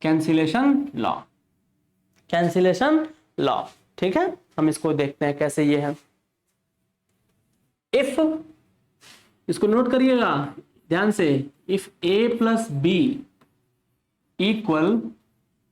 cancellation law, cancellation law. ठीक है, हम इसको देखते हैं कैसे ये है। इफ, इसको नोट करिएगा ध्यान से, if a plus B equal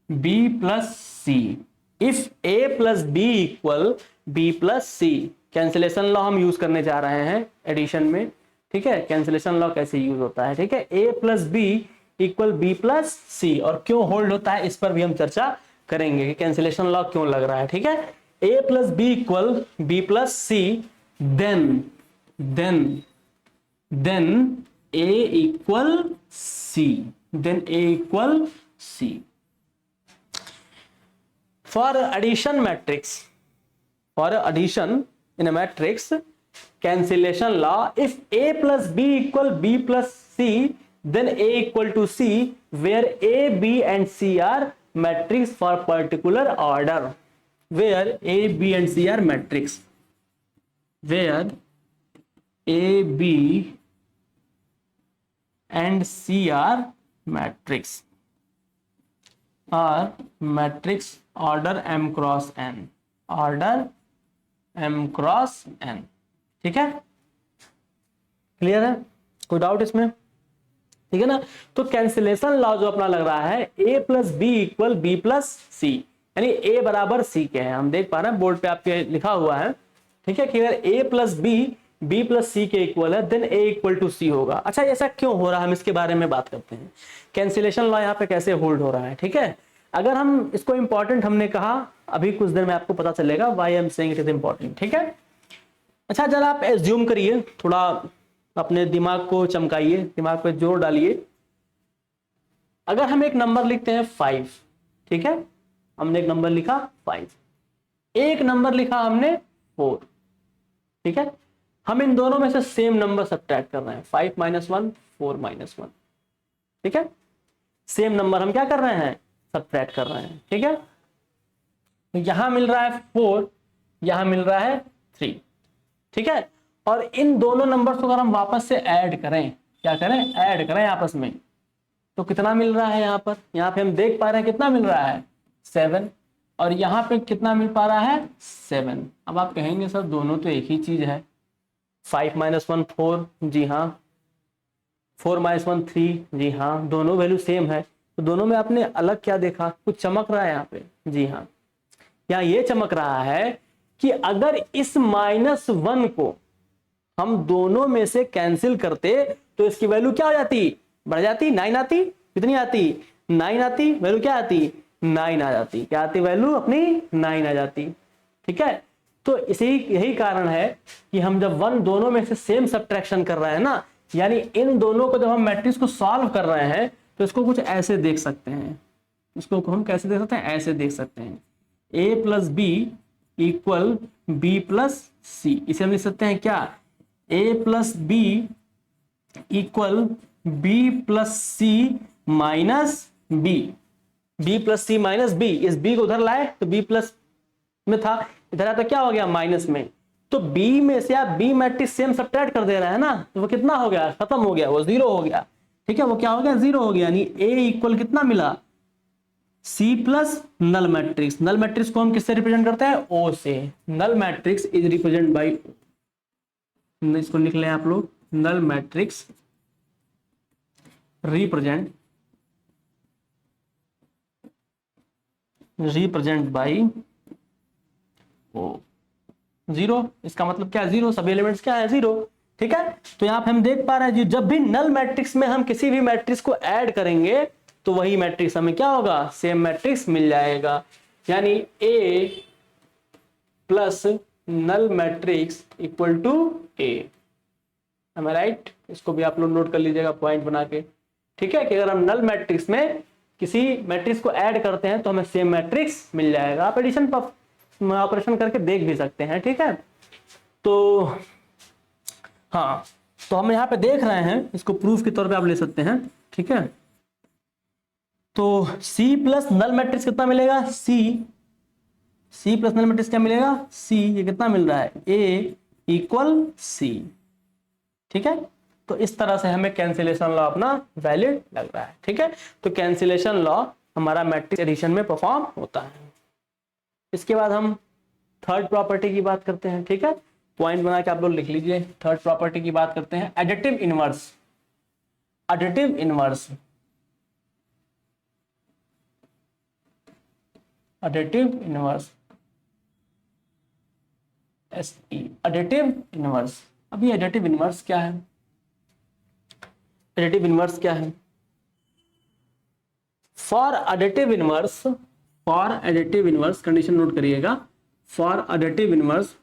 b plus C, if a plus B equal b plus C, cancellation law हम यूज करने जा रहे हैं एडिशन में। ठीक है, कैंसिलेशन लॉ कैसे यूज होता है। ठीक है, a plus B equal b plus C, और क्यों होल्ड होता है इस पर भी हम चर्चा करेंगे कि कैंसिलेशन लॉ क्यों लग रहा है। ठीक है, a plus B equal b plus C, then a equal c, then a equal c। For addition matrix, for addition in a matrix, cancellation law, if a plus b equal b plus c, then a equal to c, where a, b and c are matrix for particular order, where a, b and c are matrix, where a, b and c are matrix, or matrix order m cross n, order m cross n। ठीक है, clear है, कोई doubt इसमें। ठीक है ना, तो cancellation law जो अपना लग रहा है a plus B equal B plus C, यानी a बराबर c के है। हम देख पा रहे हैं बोर्ड पे आपके लिखा हुआ है। ठीक है, कि अगर a plus B B plus C के इक्वल है then A equal to C होगा। अच्छा ऐसा क्यों हो रहा है, हम इसके बारे में बात करते हैं। कैंसिलेशन लॉ यहाँ पे कैसे होल्ड हो रहा है, ठीक है। अगर हम इसको इंपॉर्टेंट हमने कहा, अभी कुछ देर में आपको पता चलेगा why I am saying it is important, ठीक है। अच्छा जरा आप एज्यूम करिए, थोड़ा अपने दिमाग को चमकाइए, दिमाग पे जोर डालिए। अगर हम एक नंबर लिखते हैं 5, ठीक है, हमने एक नंबर लिखा 5, एक नंबर लिखा हमने 4, ठीक है। हम इन दोनों में से सेम नंबर सब्ट्रैक्ट कर रहे हैं, 5 - 1 4 - 1, ठीक है। सेम नंबर हम क्या कर रहे हैं, सब्ट्रैक्ट कर रहे हैं, ठीक है। तो यहां मिल रहा है 4, यहां मिल रहा है 3, ठीक है। और इन दोनों नंबर्स को अगर हम वापस से ऐड करें, क्या करें, ऐड करें आपस में, तो कितना मिल रहा है यहाँ पे हम देख पा रहे हैं कितना मिल रहा है 7, और यहाँ पे कितना मिल पा रहा है 7। अब आप कहेंगे सर दोनों तो एक ही चीज है, 5 - 1 4, जी हाँ, 4 - 1 3, जी हाँ, दोनों वैल्यू सेम है। तो दोनों में आपने अलग क्या देखा, कुछ चमक रहा है यहाँ पे, जी हाँ, यहाँ ये चमक रहा है कि अगर इस -1 को हम दोनों में से कैंसिल करते तो इसकी वैल्यू क्या हो जाती, बढ़ जाती, 9 आती, कितनी आती, 9 आती, वैल्यू क्या आती, 9 आ जाती, क्या आती वैल्यू अपनी 9 आ जाती, ठीक है। तो यही कारण है कि हम जब 1 दोनों में से सेम सब्ट्रैक्शन कर रहे हैं ना, यानी इन दोनों को जब हम मैट्रिक्स को सॉल्व कर रहे हैं तो इसको कुछ ऐसे देख सकते हैं, इसको हम कैसे देख सकते हैं, ऐसे देख सकते हैं, a + b equal b + c, इसे हम लिख सकते हैं क्या, a + b equal b + c minus b, b + c minus b, इस b को उधर लाए तो b प्लस में था, इधर आया तो क्या हो गया माइनस में। तो b में से आप b मैट्रिक्स सेम सब्ट्रैक्ट कर दे रहे हैं ना, तो वो कितना हो गया, खत्म हो गया, वो 0 हो गया, ठीक है, वो क्या हो गया 0 हो गया, यानी a इक्वल कितना मिला, C plus null matrix. Null matrix को हम किससे रिप्रेजेंट करते हैं, O से। Null matrix is represent by, इसको लिख लें आप लोग, null matrix represent by O। 0, इसका मतलब क्या, 0, सभी एलिमेंट्स क्या है 0, ठीक है। तो यहाँ पे हम देख पा रहे हैं जी, जब भी नल मैट्रिक्स में हम किसी भी मैट्रिक्स को ऐड करेंगे तो वही मैट्रिक्स हमें क्या होगा, सेम मैट्रिक्स मिल जाएगा, यानी A plus null matrix equal to A, am I right? इसको भी आप लोग नोट कर लीजिएगा पॉइंट बना के, ठीक है, कि अगर हम नल मैट्रिक्स में किसी मैट्रिक्स को ऐड करते हैं तो हमें सेम मैट्रिक्स मिल जाएगा। आप एडिशन ऑपरेशन करके देख भी सकते हैं, ठीक है। तो हाँ, तो हम यहाँ पे देख रहे हैं, इसको प्रूफ के तौर पे आप ले सकते हैं, ठीक है। तो C प्लस नल मैट्रिक्स कितना मिलेगा, C प्लस नल मैट्रिक्स क्या मिलेगा, C, ये कितना मिल रहा है, A इक्वल C, ठीक है। तो इस तरह से हमें कैंसिलेशन लॉ अपना वैलिड लग रहा है, ठीक है। तो कैंसिलेशन लॉ हमारा मैट्रिक्स एडिशन में परफॉर्म होता है। इसके बाद हम थर्ड प्रॉपर्टी की बात करते हैं, ठीक है, पॉइंट बना के आप लोग लिख लीजिए। थर्ड प्रॉपर्टी की बात करते हैं, additive inverse. Additive inverse, additive inverse, SE, additive inverse. अभी एडिटिव इनवर्स क्या है, एडिटिव इनवर्स क्या है, for additive inverse, for additive inverse, condition note करिएगा, for additive inverse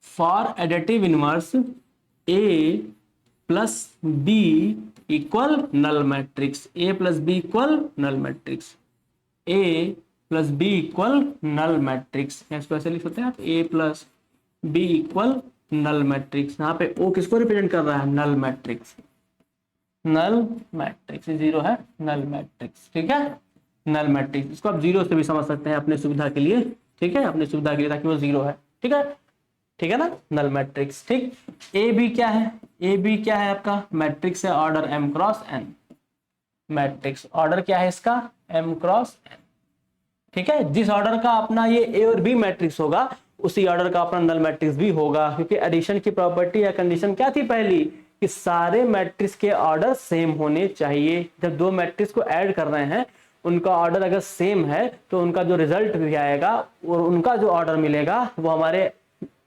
for additive inverse A plus B equal null matrix, A plus B equal null matrix, A plus B equal null matrix, इसको ऐसे लिख सकते हैं आप, A plus B equal null matrix. यहाँ पे O किसको represent कर रहा है, नल मैट्रिक्स, नल मैट्रिक्स 0 है, नल मैट्रिक्स, ठीक है, नल मैट्रिक्स। इसको आप 0 से भी समझ सकते हैं अपने सुविधा के लिए, ठीक है, अपनी सुविधा के लिए, ताकि वो 0 है, ठीक है, ठीक है ना, नल मैट्रिक्स, ठीक। ए बी क्या है, ए बी क्या है आपका, मैट्रिक्स है order m cross n, matrix order क्या है इसका, m क्रॉस n, ठीक है। जिस ऑर्डर का अपना ये ए और बी मैट्रिक्स होगा उसी ऑर्डर का अपना नल मैट्रिक्स भी होगा, क्योंकि एडिशन की प्रॉपर्टी या कंडीशन क्या थी पहली, कि सारे मैट्रिक्स के ऑर्डर सेम होने चाहिए। जब दो मैट्रिक्स को ऐड कर रहे हैं उनका ऑर्डर अगर सेम है तो उनका जो रिजल्ट भी आएगा और उनका जो ऑर्डर मिलेगा वो हमारे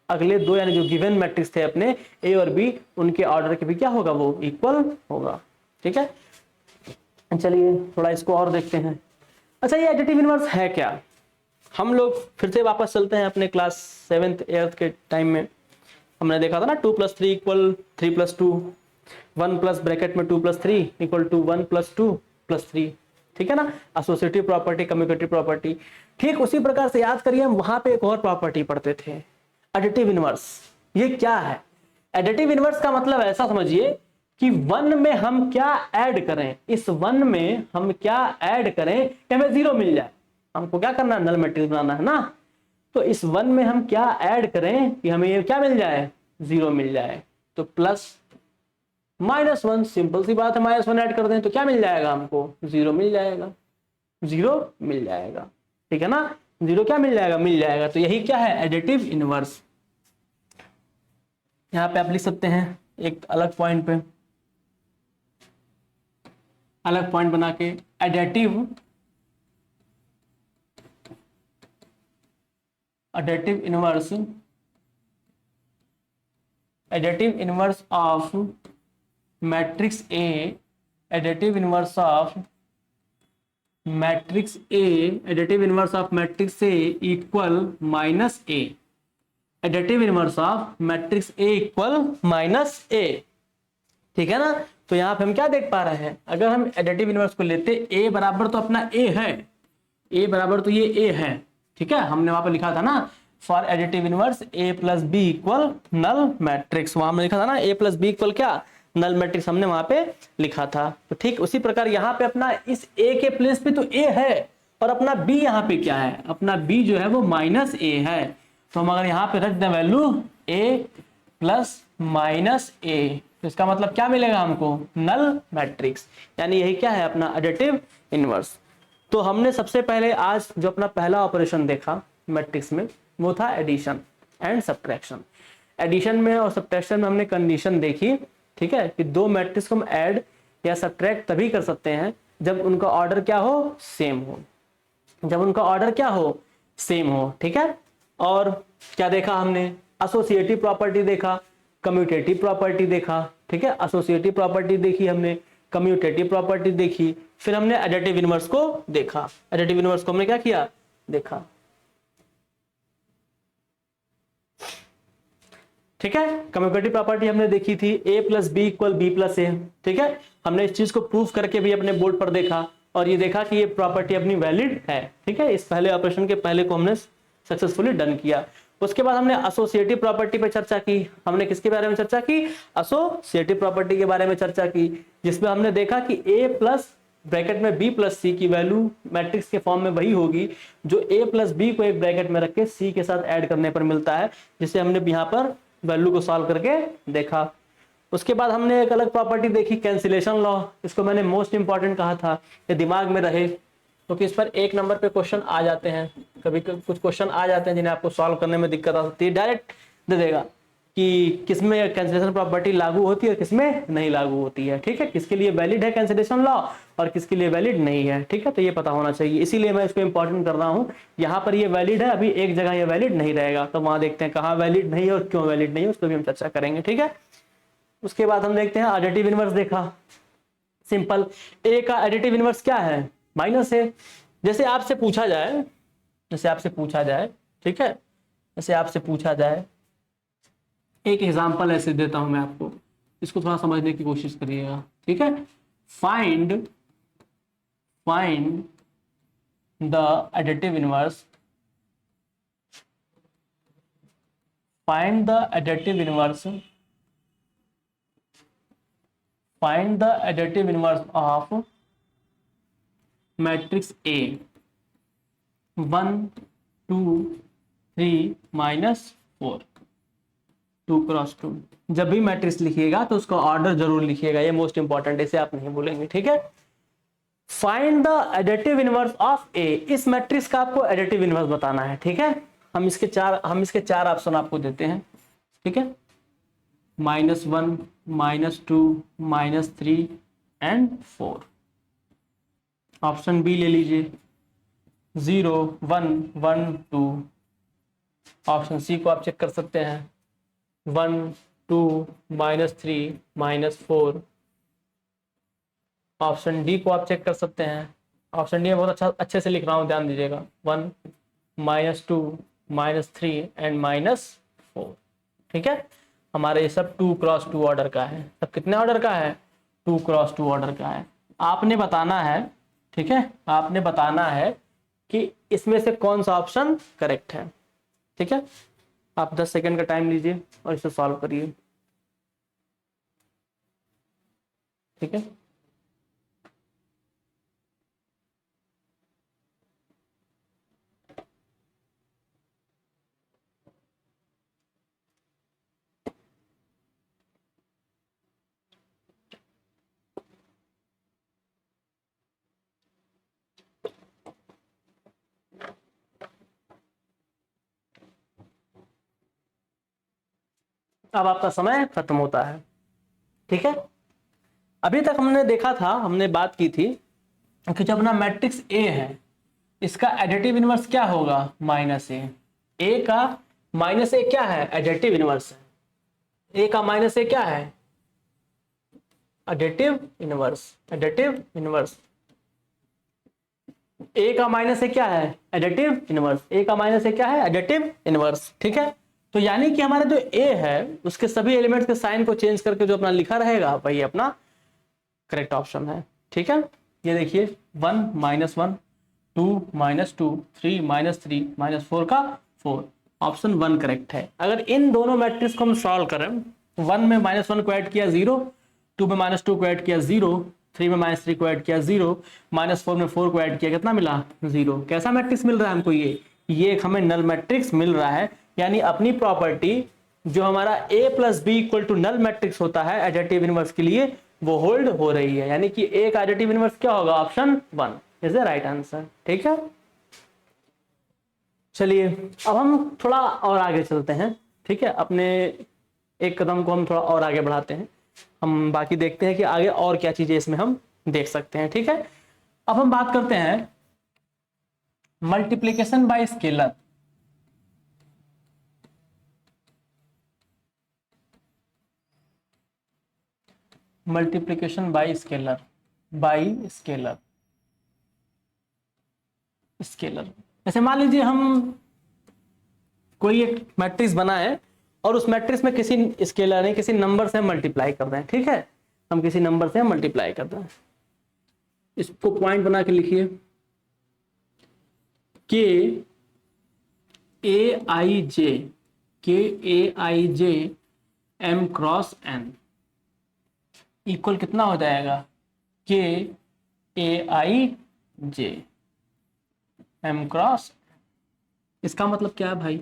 अगले दो यानी जो गिवन मैट्रिक्स थे अपने ए और बी, उनके ऑर्डर के भी क्या होगा, वो इक्वल होगा। ठीक है, चलिए थोड़ा इसको और देखते हैं। अच्छा, ये एडिटिव इनवर्स है क्या? हम लोग फिर से वापस चलते हैं अपने क्लास 7th 8th के टाइम में हमने देखा था ना 2 + 3 = 3 + 2, 1 प्लस ब्रैकेट में 2 + 3 = 1 + 2 + 3। ठीक है ना, एसोसिएटिव प्रॉपर्टी, कम्यूटेटिव प्रॉपर्टी। ठीक उसी प्रकार से याद करिए, हम वहां पे एक और प्रॉपर्टी पढ़ते थे, एडिटिव इनवर्स। ये क्या है? एडिटिव इनवर्स का मतलब ऐसा समझिए कि 1 में हम क्या ऐड करें, इस 1 में हम क्या ऐड करें कि हमें 0 मिल जाए। हमको क्या करना है, नल मैट्रिक्स बनाना है ना। तो इस 1 में हम क्या ऐड करें कि हमें ये क्या मिल जाए, 0 मिल जाए। तो प्लस -1, सिंपल सी बात है, -1 ऐड कर दें तो क्या मिल जाएगा हमको, 0 मिल जाएगा, 0 मिल जाएगा। ठीक है ना, 0 क्या मिल जाएगा, मिल जाएगा। तो यही क्या है, एडिटिव इनवर्स। यहां पे आप लिख सकते हैं एक अलग पॉइंट पे, अलग पॉइंट बना के, additive inverse, additive inverse of matrix A, additive inverse of matrix A, additive inverse of matrix A equal -a, additive inverse of matrix A equal -a। ठीक है ना, तो यहां पे हम क्या देख पा रहे हैं, अगर हम एडिटिव इनवर्स को लेते, a बराबर तो अपना a है, a बराबर तो ये a है। ठीक है, हमने वहां पर लिखा था ना, for additive inverse a + b equal null matrix, वहां में लिखा था ना a + b इक्वल क्या, नल मैट्रिक्स, हमने वहां पे लिखा था। तो ठीक उसी प्रकार यहाँ पे अपना इस a के प्लेस पे तो a है, और अपना b यहाँ पे क्या है, अपना b जो है वो -a है। तो हम अगर यहाँ पे रख दें वैल्यू a + -a, तो इसका मतलब क्या मिलेगा हमको, नल मैट्रिक्स। यानी यही क्या है, अपना एडिटिव इनवर्स। तो हमने सबसे पहले आज जो अपना पहला ऑपरेशन देखा मैट्रिक्स में, वो था एडिशन एंड सब्ट्रैक्शन। एडिशन में और सब्ट्रैक्शन में हमने कंडीशन देखी, ठीक है, कि दो मैट्रिक्स को हम ऐड या सब्ट्रैक्ट तभी कर सकते हैं जब उनका ऑर्डर क्या हो, सेम हो, जब उनका ऑर्डर क्या हो, सेम हो। ठीक है, और क्या देखा हमने, एसोसिएटिव प्रॉपर्टी देखा, कम्यूटेटिव प्रॉपर्टी देखा। ठीक है, एसोसिएटिव प्रॉपर्टी देखी हमने, कम्यूटेटिव प्रॉपर्टी देखी, फिर हमने एडिटिव इनवर्स को देखा। एडिटिव इनवर्स को हमने क्या किया, देखा। ठीक है, कम्यूटेटिव प्रॉपर्टी हमने देखी थी, a + b = b + a। ठीक है, हमने इस चीज को प्रूफ करके भी अपने बोर्ड पर देखा, और ये देखा कि ये प्रॉपर्टी अपनी वैलिड है। ठीक है, इस पहले ऑपरेशन के पहले को हमने सक्सेसफुली डन किया। उसके बाद हमने एसोसिएटिव प्रॉपर्टी पे चर्चा की। हमने किसके बारे में चर्चा की, एसोसिएटिव प्रॉपर्टी के बारे में चर्चा की, जिसमें हमने देखा कि a + ब्रैकेट में b + c की वैल्यू मैट्रिक्स के फॉर्म में वही होगी जो a + b को एक ब्रैकेट में रख के c के साथ ऐड करने पर मिलता है, जिसे हमने यहाँ पर वैल्यू को सॉल्व करके देखा। उसके बाद हमने एक अलग प्रॉपर्टी देखी, कैंसिलेशन लॉ। इसको मैंने मोस्ट इंपॉर्टेंट कहा था, ये दिमाग में रहे, क्योंकि इस पर 1 नंबर पे क्वेश्चन आ जाते हैं। कभी कुछ क्वेश्चन आ जाते हैं जिन्हें आपको सॉल्व करने में दिक्कत आ सकती है, डायरेक्ट दे देगा कि किसमें कैंसिलेशन प्रॉपर्टी लागू होती है, किसमें नहीं लागू होती है। ठीक है, किसके लिए वैलिड है कैंसिलेशन लॉ और किसके लिए वैलिड नहीं है। ठीक है, तो ये पता होना चाहिए, इसीलिए मैं इसको इंपॉर्टेंट कर रहा हूँ। यहाँ पर ये वैलिड है, अभी एक जगह ये वैलिड नहीं रहेगा, तो वहां देखते हैं कहाँ वैलिड नहीं है और क्यों वैलिड नहीं है, उसको भी हम चर्चा करेंगे। ठीक है, उसके बाद हम देखते हैं एडिटिव इनवर्स देखा। सिंपल, ए का एडिटिव इनवर्स क्या है, -a। जैसे आपसे पूछा जाए, ठीक है, जैसे आपसे पूछा जाए, एक एग्जांपल ऐसे देता हूं मैं आपको, इसको थोड़ा समझने की कोशिश करिएगा। ठीक है, find the additive inverse, find the additive inverse of matrix A 1 2 3 -4 2 × 2। जब भी मैट्रिक्स लिखिएगा तो उसका ऑर्डर जरूर लिखिएगा, ये मोस्ट इंपॉर्टेंट, इसे आप नहीं भूलेंगे। ठीक है, find the additive inverse of A, इस मैट्रिक्स का आपको एडिटिव इनवर्स बताना है। ठीक है, हम इसके चार ऑप्शन आपको देते हैं। ठीक है, -1 -2 -3 एंड 4। ऑप्शन बी ले लीजिए 0 1 1 2। ऑप्शन सी को आप चेक कर सकते हैं 1 2 -3 -4। ऑप्शन डी को आप चेक कर सकते हैं। ऑप्शन डी में बहुत अच्छे से लिख रहा हूँ, ध्यान दीजिएगा 1 -2 -3 एंड -4। ठीक है, हमारे ये सब 2 क्रॉस 2 ऑर्डर का है। सब कितने ऑर्डर का है? 2 क्रॉस 2 ऑर्डर का है। आपने बताना है, ठीक है, आपने बताना है कि इसमें से कौन सा ऑप्शन करेक्ट है। ठीक है, आप 10 सेकंड का टाइम लीजिए और इसे सॉल्व करिए। ठीक है, अब आपका समय खत्म होता है। ठीक है, अभी तक हमने देखा था, हमने बात की थी कि जब अपना मैट्रिक्स ए है, इसका एडिटिव इनवर्स क्या होगा? -a। ए का -a क्या है? एडिटिव इनवर्स है। ए का -a क्या है? Additive inverse. Additive inverse. A का -a क्या है? Additive inverse. ए का -a क्या है? Additive inverse. ठीक है, तो यानी कि हमारा जो ए है उसके सभी एलिमेंट्स के साइन को चेंज करके जो अपना लिखा रहेगा वही अपना करेक्ट ऑप्शन है। ठीक है, ये देखिए 1 -1 2 -2 3 -3 -4 का 4, ऑप्शन 1 करेक्ट है। अगर इन दोनों मैट्रिक्स को हम सॉल्व करें, 1 में -1 को ऐड किया 0, 2 में -2 को ऐड किया 0, 3 में -3 को ऐड किया 0, -4 में 4 को ऐड किया, कितना मिला? 0। कैसा मैट्रिक्स मिल रहा है हमको? ये एक हमें नल मैट्रिक्स मिल रहा है। यानी अपनी प्रॉपर्टी जो हमारा a + b = नल मैट्रिक्स होता है एडिटिव इनवर्स के लिए, वो होल्ड हो रही है। यानी कि a का एडिटिव इनवर्स क्या होगा? Option 1 is the right answer. ठीक है, चलिए अब हम थोड़ा और आगे चलते हैं। ठीक है, अपने एक कदम को हम थोड़ा और आगे बढ़ाते हैं। हम बाकी देखते हैं कि आगे और क्या चीजें इसमें हम देख सकते हैं। ठीक है, अब हम बात करते हैं multiplication bye scalar. Multiplication bye scalar, bye scalar. Scalar जैसे मान लीजिए हम कोई एक मैट्रिक्स बना है और उस मैट्रिक्स में किसी स्केलर ने किसी नंबर से मल्टीप्लाई कर रहे हैं। ठीक है, हम किसी नंबर से मल्टीप्लाई कर रहे हैं, इसको पॉइंट बना के लिखिए के A I J m cross n equal कितना हो जाएगा? के A I J m cross. इसका मतलब क्या है भाई?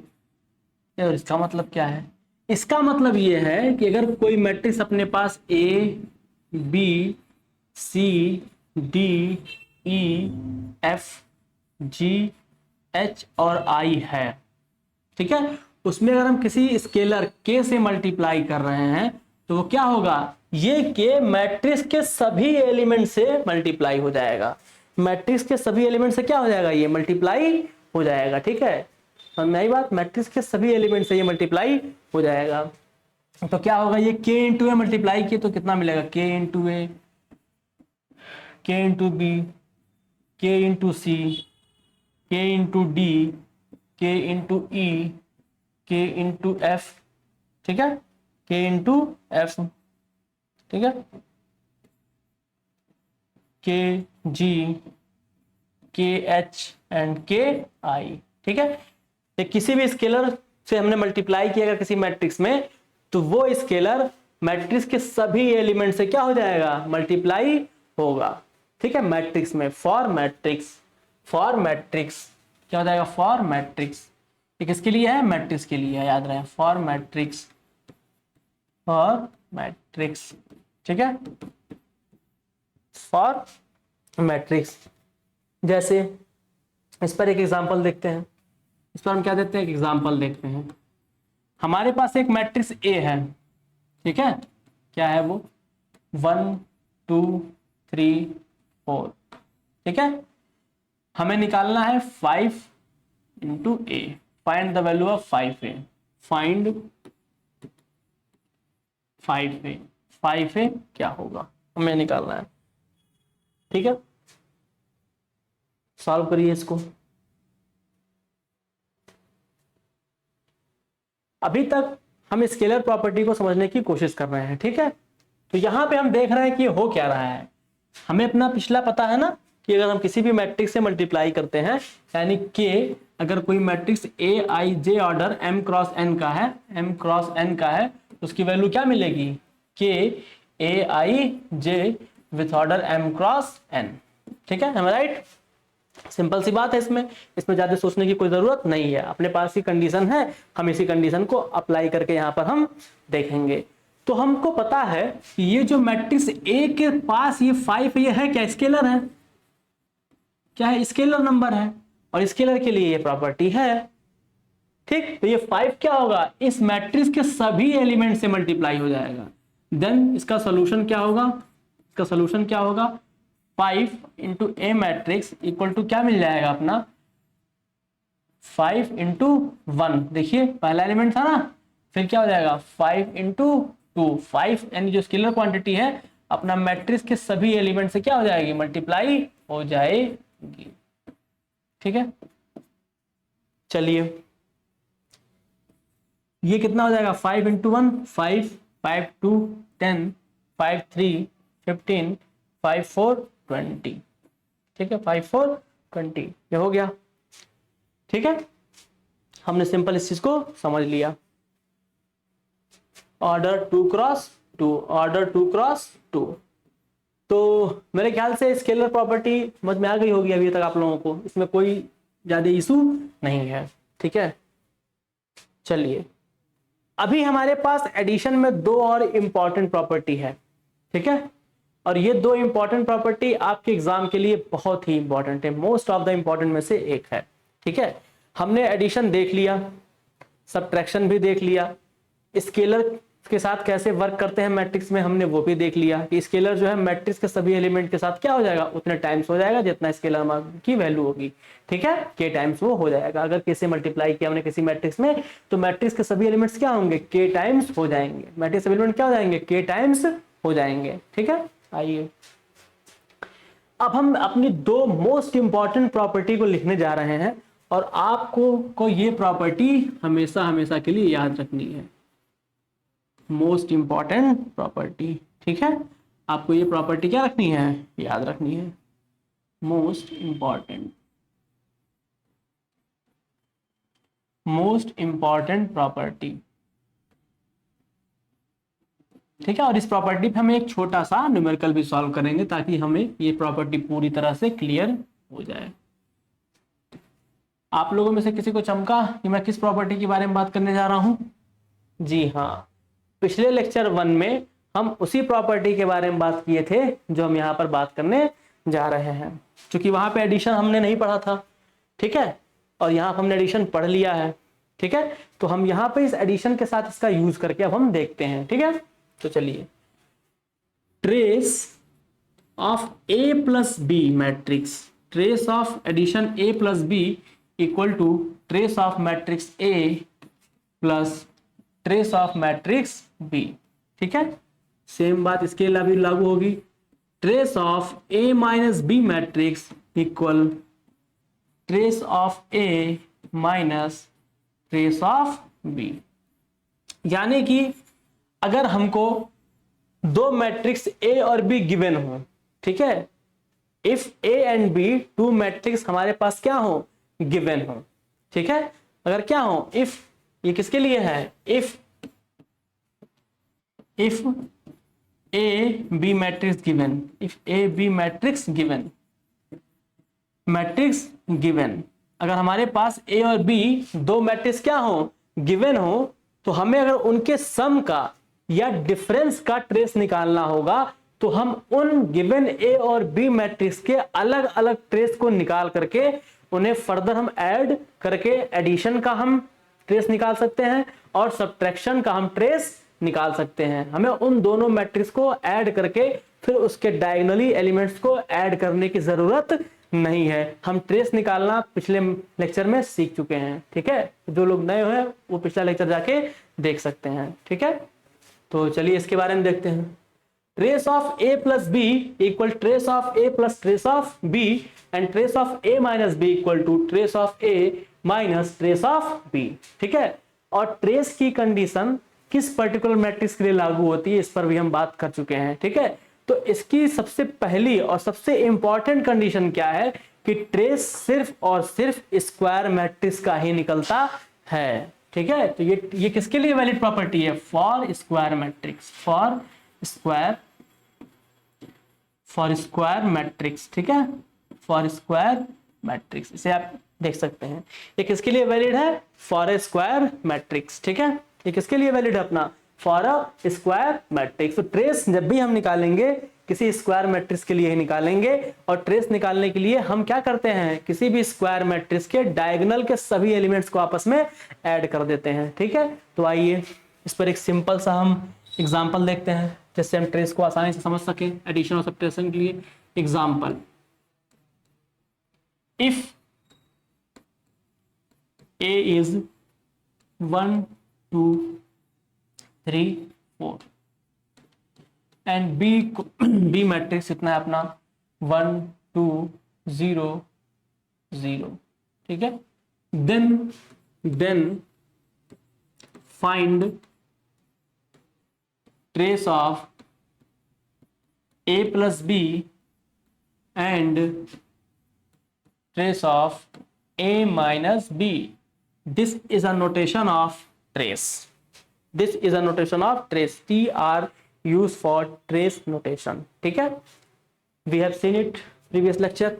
और इसका मतलब क्या है? इसका मतलब ये है कि अगर कोई मैट्रिक्स अपने पास a b c d e f g h और i है, ठीक है, उसमें अगर हम किसी स्केलर k से मल्टीप्लाई कर रहे हैं तो वो क्या होगा? ये k मैट्रिक्स के सभी एलिमेंट से मल्टीप्लाई हो जाएगा। मैट्रिक्स के सभी एलिमेंट से क्या हो जाएगा? ये मल्टीप्लाई हो जाएगा। ठीक है, समझ में आई बात? मैट्रिक्स के सभी एलिमेंट से ये मल्टीप्लाई हो जाएगा। तो क्या होगा? ये k इंटू ए मल्टीप्लाई किए तो कितना मिलेगा? k into A, k into B, k into C, k into D, k into E, k into F. ठीक है, k इंटू एफ। ठीक है, के जी, के एच एंड के आई। ठीक है, ये किसी भी स्केलर से हमने मल्टीप्लाई किएगा किसी मैट्रिक्स में तो वो स्केलर मैट्रिक्स के सभी एलिमेंट से क्या हो जाएगा? मल्टीप्लाई होगा। ठीक है, मैट्रिक्स में फॉर मैट्रिक्स क्या हो जाएगा? For matrix. ये किसके लिए है? मैट्रिक्स के लिए है, याद रहे, फॉर मैट्रिक्स, फॉर मैट्रिक्स। ठीक है, फॉर मैट्रिक्स। जैसे इस पर एक एग्जांपल देखते हैं। इस पर हम क्या देते हैं? एक एग्जांपल देखते हैं। हमारे पास एक मैट्रिक्स ए है, ठीक है, क्या है वो? 1 2 3 4। ठीक है, हमें निकालना है 5 into A, find the value of 5a, find 5a, 5a क्या होगा हमें निकालना है। ठीक है, सॉल्व करिए इसको। अभी तक हम स्केलर प्रॉपर्टी को समझने की कोशिश कर रहे हैं। ठीक है, तो यहां पे हम देख रहे हैं कि हो क्या रहा है। हमें अपना पिछला पता है ना कि अगर हम किसी भी मैट्रिक्स से मल्टीप्लाई करते हैं, यानी के अगर कोई matrix A I J order m cross n का है, m क्रॉस n का है, उसकी वैल्यू क्या मिलेगी, K A I J with order m cross n। ठीक है, राइट, सिंपल सी बात है। इसमें ज्यादा सोचने की कोई जरूरत नहीं है, अपने पास ही कंडीशन है, हम इसी कंडीशन को अप्लाई करके यहां पर हम देखेंगे। तो हमको पता है कि ये जो मैट्रिक्स ए के पास ये 5 ये है क्या, स्केलर है, क्या है, स्केलर नंबर है, और स्केलर के लिए ये प्रॉपर्टी है। ठीक, तो ये 5 क्या होगा, इस मैट्रिक्स के सभी एलिमेंट से मल्टीप्लाई हो जाएगा। देन इसका सोल्यूशन क्या होगा, इसका सोल्यूशन क्या होगा, 5 into A matrix equal to क्या मिल जाएगा अपना, 5 इंटू 1, देखिए पहला एलिमेंट था ना, फिर क्या हो जाएगा 5 इंटू 2, 5 यानी जो स्केलर क्वांटिटी है अपना मैट्रिक्स के सभी एलिमेंट से क्या हो जाएगी, मल्टीप्लाई हो जाएगी। ठीक है, चलिए ये कितना हो जाएगा, 5 इंटू 1 5, 5 2 10, 5 3 15, 5 4 20। ठीक है, 5 4 20 ये हो गया। ठीक है, हमने सिंपल इस चीज को समझ लिया। Order 2 cross 2, order 2 cross 2। तो मेरे ख्याल से स्केलर प्रॉपर्टी समझ में आ गई होगी अभी तक आप लोगों को, इसमें कोई ज्यादा इशू नहीं है। ठीक है, चलिए अभी हमारे पास एडिशन में दो और इंपॉर्टेंट प्रॉपर्टी है। ठीक है, और ये दो इंपॉर्टेंट प्रॉपर्टी आपके एग्जाम के लिए बहुत ही इंपॉर्टेंट है, मोस्ट ऑफ द इंपॉर्टेंट में से एक है। ठीक है, हमने एडिशन देख लिया, सबट्रैक्शन भी देख लिया, स्केलर के साथ कैसे वर्क करते हैं मैट्रिक्स में हमने वो भी देख लिया कि स्केलर जो है मैट्रिक्स के सभी एलिमेंट के साथ क्या हो जाएगा, उतने टाइम्स हो जाएगा जितना स्केलर की वैल्यू होगी। ठीक है, के टाइम्स वो हो जाएगा। अगर के से मल्टीप्लाई किया हमने किसी मैट्रिक्स में तो मैट्रिक्स के सभी एलिमेंट्स क्या होंगे, के टाइम्स हो जाएंगे, मैट्रिक्स एलिमेंट क्या हो जाएंगे, के टाइम्स हो जाएंगे। ठीक है, आइए अब हम अपनी दो मोस्ट इंपॉर्टेंट प्रॉपर्टी को लिखने जा रहे हैं, और आपको ये प्रॉपर्टी हमेशा हमेशा के लिए याद रखनी है, मोस्ट इंपॉर्टेंट प्रॉपर्टी। ठीक है, आपको ये प्रॉपर्टी क्या रखनी है, याद रखनी है, मोस्ट इंपॉर्टेंट प्रॉपर्टी। ठीक है, और इस प्रॉपर्टी पे हम एक छोटा सा न्यूमेरिकल भी सॉल्व करेंगे ताकि हमें ये प्रॉपर्टी पूरी तरह से क्लियर हो जाए। आप लोगों में से किसी को चमका कि मैं किस प्रॉपर्टी के बारे में बात करने जा रहा हूं? जी हाँ, पिछले लेक्चर 1 में हम उसी प्रॉपर्टी के बारे में बात किए थे जो हम यहाँ पर बात करने जा रहे हैं, क्योंकि वहां पे एडिशन हमने नहीं पढ़ा था। ठीक है, और यहाँ हमने एडिशन पढ़ लिया है। ठीक है, तो हम यहाँ पे इस एडिशन के साथ इसका यूज करके अब हम देखते हैं। ठीक है, तो चलिए, trace of A plus B matrix, trace of addition A plus B equal to trace of matrix A plus trace of matrix B. ठीक है, सेम बात इसके लिए भी लागू होगी, trace of A minus B matrix equal trace of A minus trace of B. यानी कि अगर हमको दो मैट्रिक्स ए और बी गिवन हो, ठीक है, if A and B two matrix हमारे पास क्या हो, गिवन हो। ठीक है, अगर क्या हो, इफ, ये किसके लिए है, if A B matrix given, if A B matrix given, matrix given, अगर हमारे पास ए और बी दो मैट्रिक्स क्या हो, गिवन हो, तो हमें अगर उनके सम का या डिफरेंस का ट्रेस निकालना होगा तो हम उन गिवन ए और बी मैट्रिक्स के अलग अलग ट्रेस को निकाल करके उन्हें फर्दर हम ऐड करके एडिशन का हम ट्रेस निकाल सकते हैं और सब्ट्रैक्शन का हम ट्रेस निकाल सकते हैं। हमें उन दोनों मैट्रिक्स को ऐड करके फिर उसके डायगोनली एलिमेंट्स को ऐड करने की जरूरत नहीं है। हम ट्रेस निकालना पिछले लेक्चर में सीख चुके हैं, ठीक है। जो लोग नए हैं वो पिछला लेक्चर जाके देख सकते हैं, ठीक है। तो चलिए इसके बारे में देखते हैं। Trace of A plus B equal trace of A plus trace of B and trace of A minus B equal to trace of A minus trace of B, ठीक है। और ट्रेस की कंडीशन किस पर्टिकुलर मैट्रिक्स के लिए लागू होती है इस पर भी हम बात कर चुके हैं, ठीक है। तो इसकी सबसे पहली और सबसे इंपॉर्टेंट कंडीशन क्या है कि ट्रेस सिर्फ और सिर्फ स्क्वायर मैट्रिक्स का ही निकलता है, ठीक है। तो ये किसके लिए वैलिड प्रॉपर्टी है? For square matrix, for square matrix, ठीक है, फॉर स्क्वायर मैट्रिक्स। इसे आप देख सकते हैं, ये किसके लिए वैलिड है? फॉर ए स्क्वायर मैट्रिक्स, ठीक है। ये किसके लिए वैलिड है? अपना फॉर अ स्क्वायर मैट्रिक्स। तो ट्रेस जब भी हम निकालेंगे किसी स्क्वायर मैट्रिक्स के लिए ही निकालेंगे, और ट्रेस निकालने के लिए हम क्या करते हैं? किसी भी स्क्वायर मैट्रिक्स के डायगोनल के सभी एलिमेंट्स को आपस में ऐड कर देते हैं, ठीक है। तो आइए इस पर एक सिंपल सा हम एग्जाम्पल देखते हैं जिससे हम ट्रेस को आसानी से समझ सके एडिशन और सब्ट्रैक्शन के लिए। Example, if A is 1 2 3 4 and B matrix इतना है अपना 1 2 0 0, ठीक है। Then find trace of A plus B and trace of A minus B. This is a notation of trace. This is a notation of trace. TR used for trace notation. ठीक है? We have seen it previous lecture.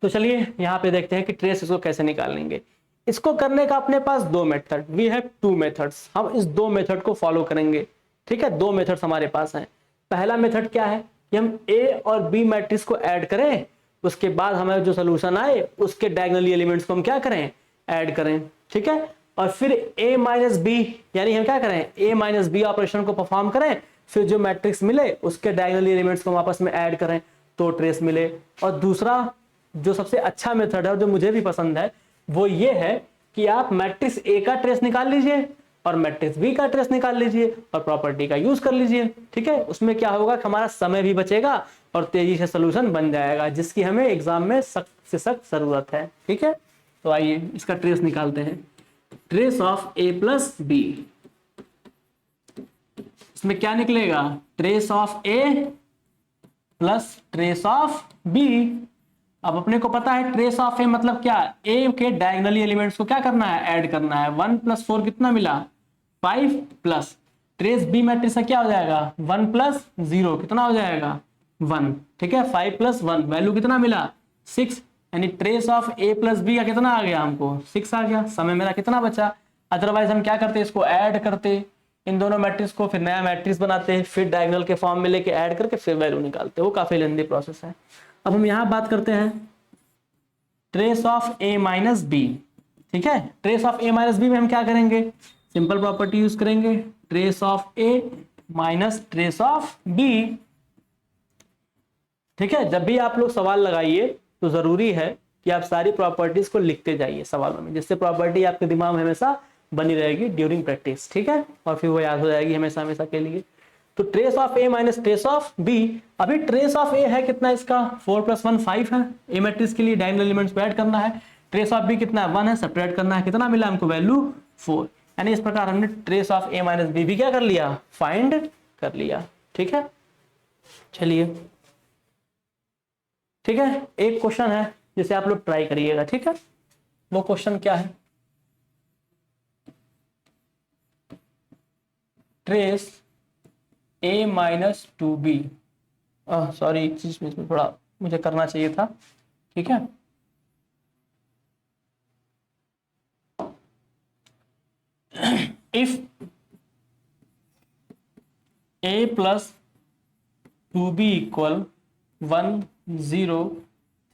तो चलिए यहाँ पे देखते हैं कि trace इसको कैसे निकालेंगे। इसको करने का अपने पास दो method, we have two methods. हम इस दो मेथड को फॉलो करेंगे, ठीक है। दो मेथड्स हमारे पास हैं। पहला मेथड क्या है कि हम ए और बी मैट्रिक्स को ऐड करें, उसके बाद हमें जो सोल्यूशन आए उसके डायगोनली एलिमेंट्स को हम क्या करें? ऐड करें, ठीक है। और फिर ए माइनस बी, यानी हम क्या करें? ए माइनस बी ऑपरेशन को परफॉर्म करें, फिर जो मैट्रिक्स मिले उसके डायगोनली एलिमेंट्स को हम आपस में ऐड करें तो ट्रेस मिले। और दूसरा जो सबसे अच्छा मेथड है और जो मुझे भी पसंद है वो ये है कि आप मैट्रिक्स ए का ट्रेस निकाल लीजिए और मैट्रिक्स बी का ट्रेस निकाल लीजिए और प्रॉपर्टी का यूज कर लीजिए, ठीक है। उसमें क्या होगा कि हमारा समय भी बचेगा और तेजी से सोल्यूशन बन जाएगा, जिसकी हमें एग्जाम में सख्त से सख्त जरूरत है, ठीक है। तो आइए इसका ट्रेस निकालते हैं। Trace of A plus B, इसमें क्या निकलेगा? Trace of A plus trace of B. अब अपने को पता है ट्रेस ऑफ ए मतलब क्या? ए के डायगोनली एलिमेंट्स को क्या करना है? ऐड करना है। 1 + 4 कितना मिला? 5 प्लस ट्रेस बी मैट्रिक्स का क्या हो जाएगा? 1 + 0 कितना हो जाएगा? 1, ठीक है। 5 + 1 वैल्यू कितना मिला? 6, यानी trace of A plus B का कितना आ गया? हमको 6 आ गया। समय मेरा कितना बचा? अदरवाइज हम क्या करते? इसको ऐड करते इन दोनों मैट्रिक्स को, फिर नया मैट्रिक्स बनाते, फिर डायगोनल के फॉर्म में लेके ऐड करके फिर वैल्यू निकालते। वो काफी लेंदी प्रोसेस है। अब हम यहां बात करते हैं trace of A minus B, ठीक है। Trace of A minus B में हम क्या करेंगे? सिंपल प्रॉपर्टी यूज करेंगे, trace of A minus trace of B, ठीक है। जब भी आप लोग सवाल लगाइए तो जरूरी है कि आप सारी प्रॉपर्टीज को लिखते जाइए सवालों में, जिससे प्रॉपर्टी आपके दिमाग में हमेशा बनी रहेगी ड्यूरिंग प्रैक्टिस, ठीक है। और फिर वो याद हो जाएगी हमेशा हमेशा के लिए। तो trace of A minus trace of B, अभी ट्रेस ऑफ ए है कितना? इसका 4 + 1 5 है। ए मैट्रिक्स के लिए डायगोनल एलिमेंट्स को ऐड करना है। ट्रेस ऑफ बी कितना है? 1 है, सब्ट्रैक्ट करना है। कितना मिला हमको? वैल्यू 4। यानी इस प्रकार हमने trace of A minus B भी क्या कर लिया? फाइंड कर लिया, ठीक है। चलिए, ठीक है। एक क्वेश्चन है जिसे आप लोग ट्राई करिएगा, ठीक है। वो क्वेश्चन क्या है? Trace a minus 2b, sorry चीज में इसमें थोड़ा मुझे करना चाहिए था, ठीक है। If a + 2b = 1 0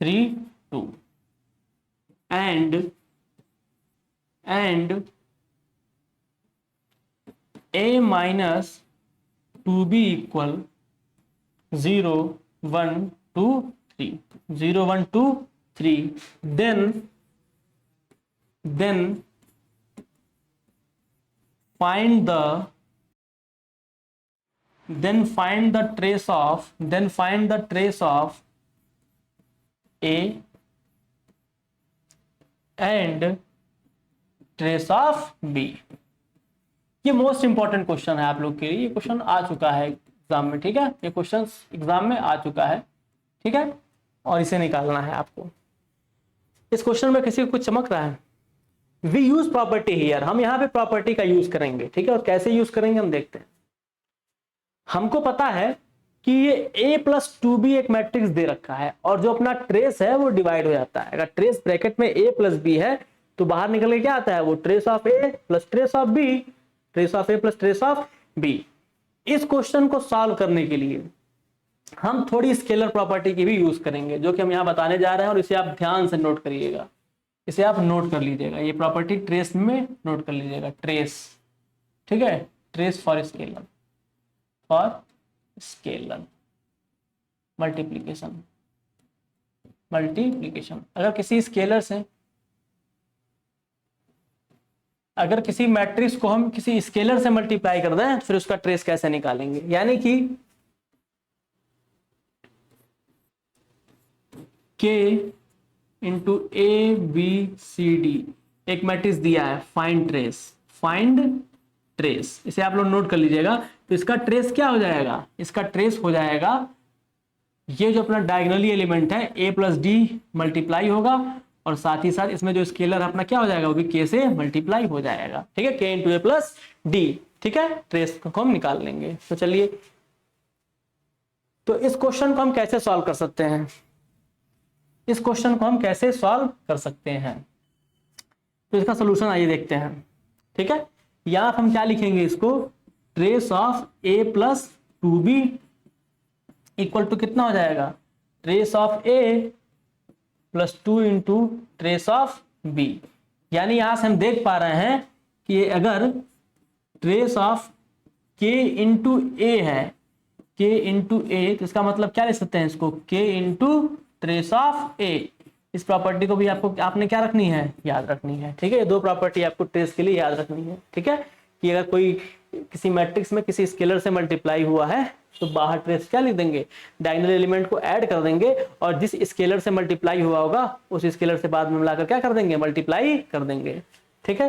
3 2 and a minus two B equal 0 1 2 3, 0 1 2 3, then find the trace of A and trace of B। ये मोस्ट इंपॉर्टेंट क्वेश्चन है आप लोग के लिए, ये क्वेश्चन आ चुका है एग्जाम में, ठीक है, ये क्वेश्चन एग्जाम में आ चुका है, ठीक है, और इसे निकालना है आपको। इस क्वेश्चन में किसी को कुछ चमक रहा है? वी यूज प्रॉपर्टी हियर, हम यहाँ पे प्रॉपर्टी का यूज करेंगे, ठीक है, और कैसे यूज करेंगे हम देखते हैं। हमको पता है कि ये a प्लस 2b एक मैट्रिक्स दे रखा है और जो अपना ट्रेस है वो डिवाइड हो जाता है। अगर ट्रेस ब्रैकेट में a प्लस b है तो बाहर निकल के क्या आता है, वो trace of a plus trace of b, trace of a plus trace of b। इस क्वेश्चन को सॉल्व करने के लिए हम थोड़ी स्केलर प्रॉपर्टी की भी यूज करेंगे, जो कि हम यहाँ बताने जा रहे हैं, और इसे आप ध्यान से नोट करिएगा, इसे आप नोट कर लीजिएगा, ये प्रॉपर्टी ट्रेस में नोट कर लीजिएगा, ट्रेस, ठीक है, ट्रेस फॉर स्केलर मल्टीप्लीकेशन। अगर किसी स्केलर से, अगर किसी मैट्रिक्स को हम किसी स्केलर से मल्टीप्लाई कर दें फिर उसका ट्रेस कैसे निकालेंगे, यानी कि k into A B C D एक मैट्रिक्स दिया है, फाइंड ट्रेस, इसे आप लोग नोट कर लीजिएगा। तो इसका ट्रेस क्या हो जाएगा, इसका ट्रेस हो जाएगा ये जो अपना डायगोनली एलिमेंट है a प्लस डी मल्टीप्लाई होगा, और साथ ही साथ इसमें जो स्केलर अपना क्या हो जाएगा, वो भी k से मल्टीप्लाई हो जाएगा, ठीक है, k इंटू ए प्लस डी, ठीक है, ट्रेस को हम निकाल लेंगे। तो चलिए, तो इस क्वेश्चन को हम कैसे सॉल्व कर सकते हैं, तो इसका सोल्यूशन आइए देखते हैं, ठीक है। यहां हम क्या लिखेंगे, इसको trace of a plus 2b equal to कितना हो जाएगा, trace of a plus 2 into trace of b। यानी यहां से हम देख पा रहे हैं कि अगर trace of k into A है, k इंटू ए, तो इसका मतलब क्या लिख सकते हैं इसको, k into trace of a। इस प्रॉपर्टी को भी आपने क्या रखनी है, याद रखनी है, ठीक है, ये दो प्रॉपर्टी आपको ट्रेस के लिए याद रखनी है, ठीक है, कि अगर कोई किसी मैट्रिक्स में किसी स्केलर से मल्टीप्लाई हुआ है तो बाहर ट्रेस क्या लिख देंगे, डायगोनल एलिमेंट को ऐड कर देंगे, और जिस स्केलर से मल्टीप्लाई हुआ होगा उस स्केलर से बाद में मिलाकर क्या कर देंगे, मल्टीप्लाई कर देंगे, ठीक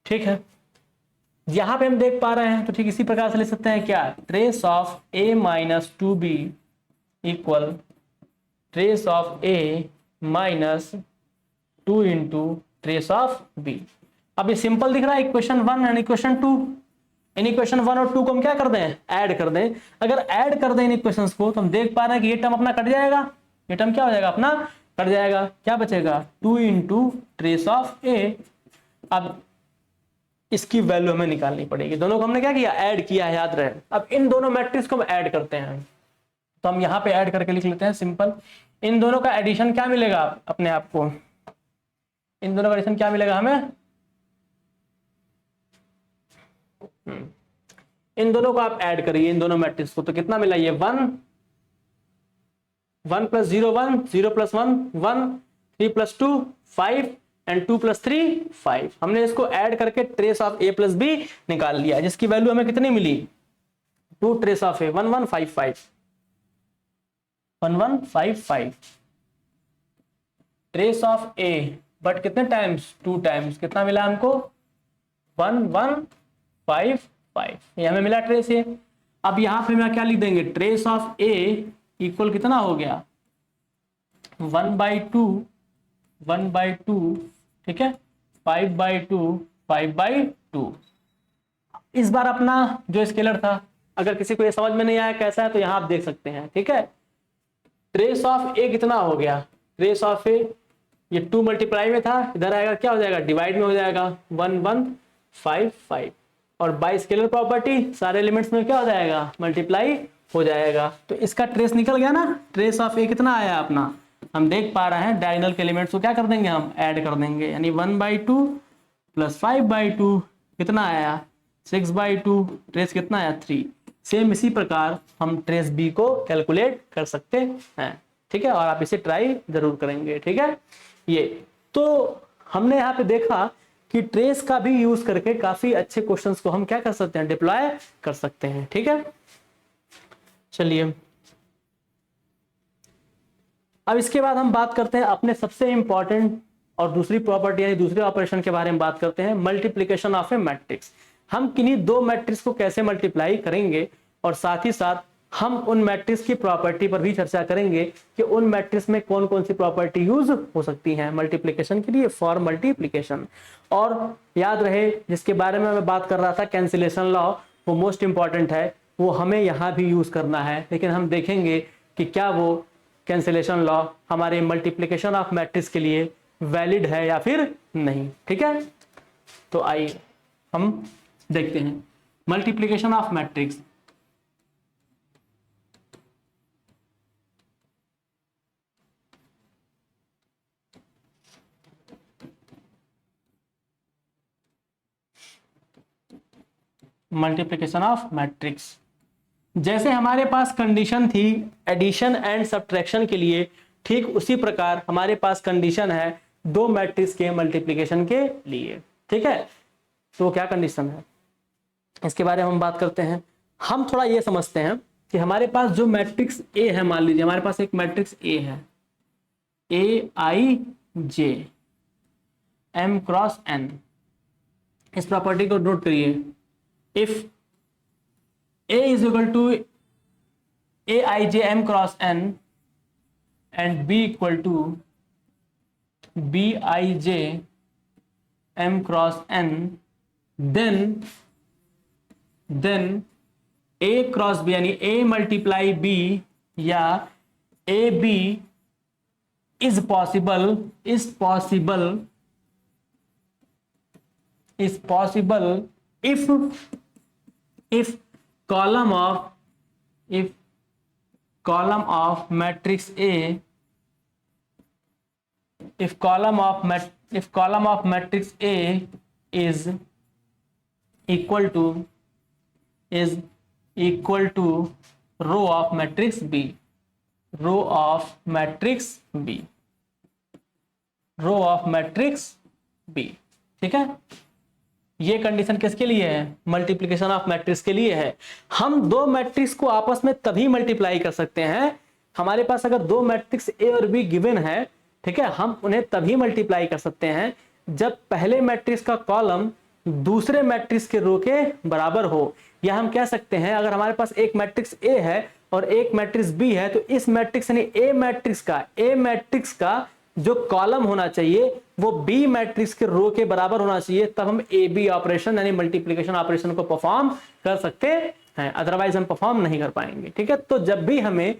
है, यहां पे हम देख पा रहे हैं। तो ठीक इसी प्रकार से लिख सकते हैं क्या, trace of a minus 2b equal trace of a minus 2 into trace of b। अब ये सिंपल दिख रहा है, equation 1 and equation 2। In equation 1 और 2 को हम क्या कर दें, ऐड कर दें। अगर ऐड कर दें इन इक्वेशंस को तो हम देख पा रहे हैं कि ये टर्म अपना कट जाएगा, ये टर्म क्या हो जाएगा, अपना कट जाएगा, क्या बचेगा, 2 इंटू ट्रेस ऑफ a। अब इसकी वैल्यू हमें निकालनी पड़ेगी, दोनों को हमने क्या किया, ऐड किया है, याद रहे। अब इन दोनों मैट्रिक्स को हम ऐड करते हैं, तो हम यहाँ पे ऐड करके लिख लेते हैं सिंपल। इन दोनों का एडिशन क्या मिलेगा अपने आप को, इन दोनों का एडिशन क्या मिलेगा हमें, इन दोनों को आप ऐड करिए, इन दोनों मैट्रिक्स को, तो कितना मिला, ये 1 plus 0 1, 0 plus 1 1, 3 plus 2 5 and 2 plus 3 5। हमने इसको ऐड करके trace of a plus b निकाल लिया, जिसकी वैल्यू हमें कितनी मिली, 2 trace of a 1155 trace of a, but कितने टाइम्स, 2 टाइम्स, कितना मिला हमको, 1155, ये हमें मिला ट्रेस ए। अब यहाँ पे हम क्या लिख देंगे, ट्रेस ऑफ a इक्वल कितना हो गया, 1/2, ठीक है, 5/2। इस बार अपना जो स्केलर था, अगर किसी को ये समझ में नहीं आया कैसा है तो यहाँ आप देख सकते हैं, ठीक है। ट्रेस ऑफ a कितना हो गया, ट्रेस ऑफ a ये 2 मल्टीप्लाई में था, इधर आएगा क्या हो जाएगा, डिवाइड में हो जाएगा, 1155, और बाय स्केलर प्रॉपर्टी सारे एलिमेंट्स में क्या हो जाएगा, मल्टीप्लाई हो जाएगा। तो इसका ट्रेस निकल गया ना, ट्रेस ऑफ a कितना आया अपना, हम देख पा रहे हैं डायगोनल के एलिमेंट्स को क्या कर देंगे, हम ऐड कर देंगे, यानी 1/2 प्लस 5/2 कितना आया, 6/2, ट्रेस कितना आया 3। सेम इसी प्रकार हम ट्रेस बी को कैलकुलेट कर सकते हैं, ठीक है, और आप इसे ट्राई जरूर करेंगे, ठीक है। ये तो हमने यहाँ पे देखा कि ट्रेस का भी यूज करके काफी अच्छे क्वेश्चंस को हम क्या कर सकते हैं, डिप्लॉय कर सकते हैं, ठीक है। चलिए अब इसके बाद हम बात करते हैं अपने सबसे इंपॉर्टेंट और दूसरी प्रॉपर्टी यानी दूसरे ऑपरेशन के बारे में बात करते हैं, मल्टीप्लिकेशन ऑफ ए मैट्रिक्स। हम किन्हीं दो मैट्रिक्स को कैसे मल्टीप्लाई करेंगे और साथ ही साथ हम उन मैट्रिक्स की प्रॉपर्टी पर भी चर्चा करेंगे कि उन मैट्रिक्स में कौन कौन सी प्रॉपर्टी यूज हो सकती हैं मल्टीप्लिकेशन के लिए, फॉर मल्टीप्लिकेशन। और याद रहे जिसके बारे में मैं बात कर रहा था कैंसिलेशन लॉ, वो मोस्ट इंपॉर्टेंट है, वो हमें यहाँ भी यूज करना है, लेकिन हम देखेंगे कि क्या वो कैंसिलेशन लॉ हमारे मल्टीप्लिकेशन ऑफ मैट्रिक्स के लिए वैलिड है या फिर नहीं, ठीक है। तो आइए हम देखते हैं multiplication of matrix. Multiplication of matrix, जैसे हमारे पास कंडीशन थी एडिशन एंड सब्ट्रैक्शन के लिए, ठीक उसी प्रकार हमारे पास कंडीशन है दो मैट्रिक्स के मल्टीप्लिकेशन के लिए, ठीक है। तो क्या कंडीशन है इसके बारे में हम बात करते हैं। हम थोड़ा ये समझते हैं कि हमारे पास जो मैट्रिक्स ए है, मान लीजिए हमारे पास एक मैट्रिक्स ए है, AIJ M×N। इस प्रॉपर्टी को नोट करिए, if A is equal to AIJ M×N and B equal to BIJ M×N, then A cross B यानी A मल्टीप्लाई B या AB is possible if column of matrix A is equal to row of matrix B, ठीक है। ये condition किसके लिए है, multiplication of matrix के लिए है। हम दो मैट्रिक्स को आपस में तभी मल्टीप्लाई कर सकते हैं, हमारे पास अगर दो मैट्रिक्स ए और बी गिवन है, ठीक है, हम उन्हें तभी मल्टीप्लाई कर सकते हैं जब पहले मैट्रिक्स का कॉलम दूसरे मैट्रिक्स के रो के बराबर हो। या हम कह सकते हैं अगर हमारे पास एक मैट्रिक्स ए है और एक मैट्रिक्स बी है, तो इस मैट्रिक्स यानी ए मैट्रिक्स का जो कॉलम होना चाहिए वो बी मैट्रिक्स के रो के बराबर होना चाहिए, तब हम ए बी ऑपरेशन यानी मल्टीप्लिकेशन ऑपरेशन को परफॉर्म कर सकते हैं, अदरवाइज हम परफॉर्म नहीं कर पाएंगे, ठीक है। तो जब भी हमें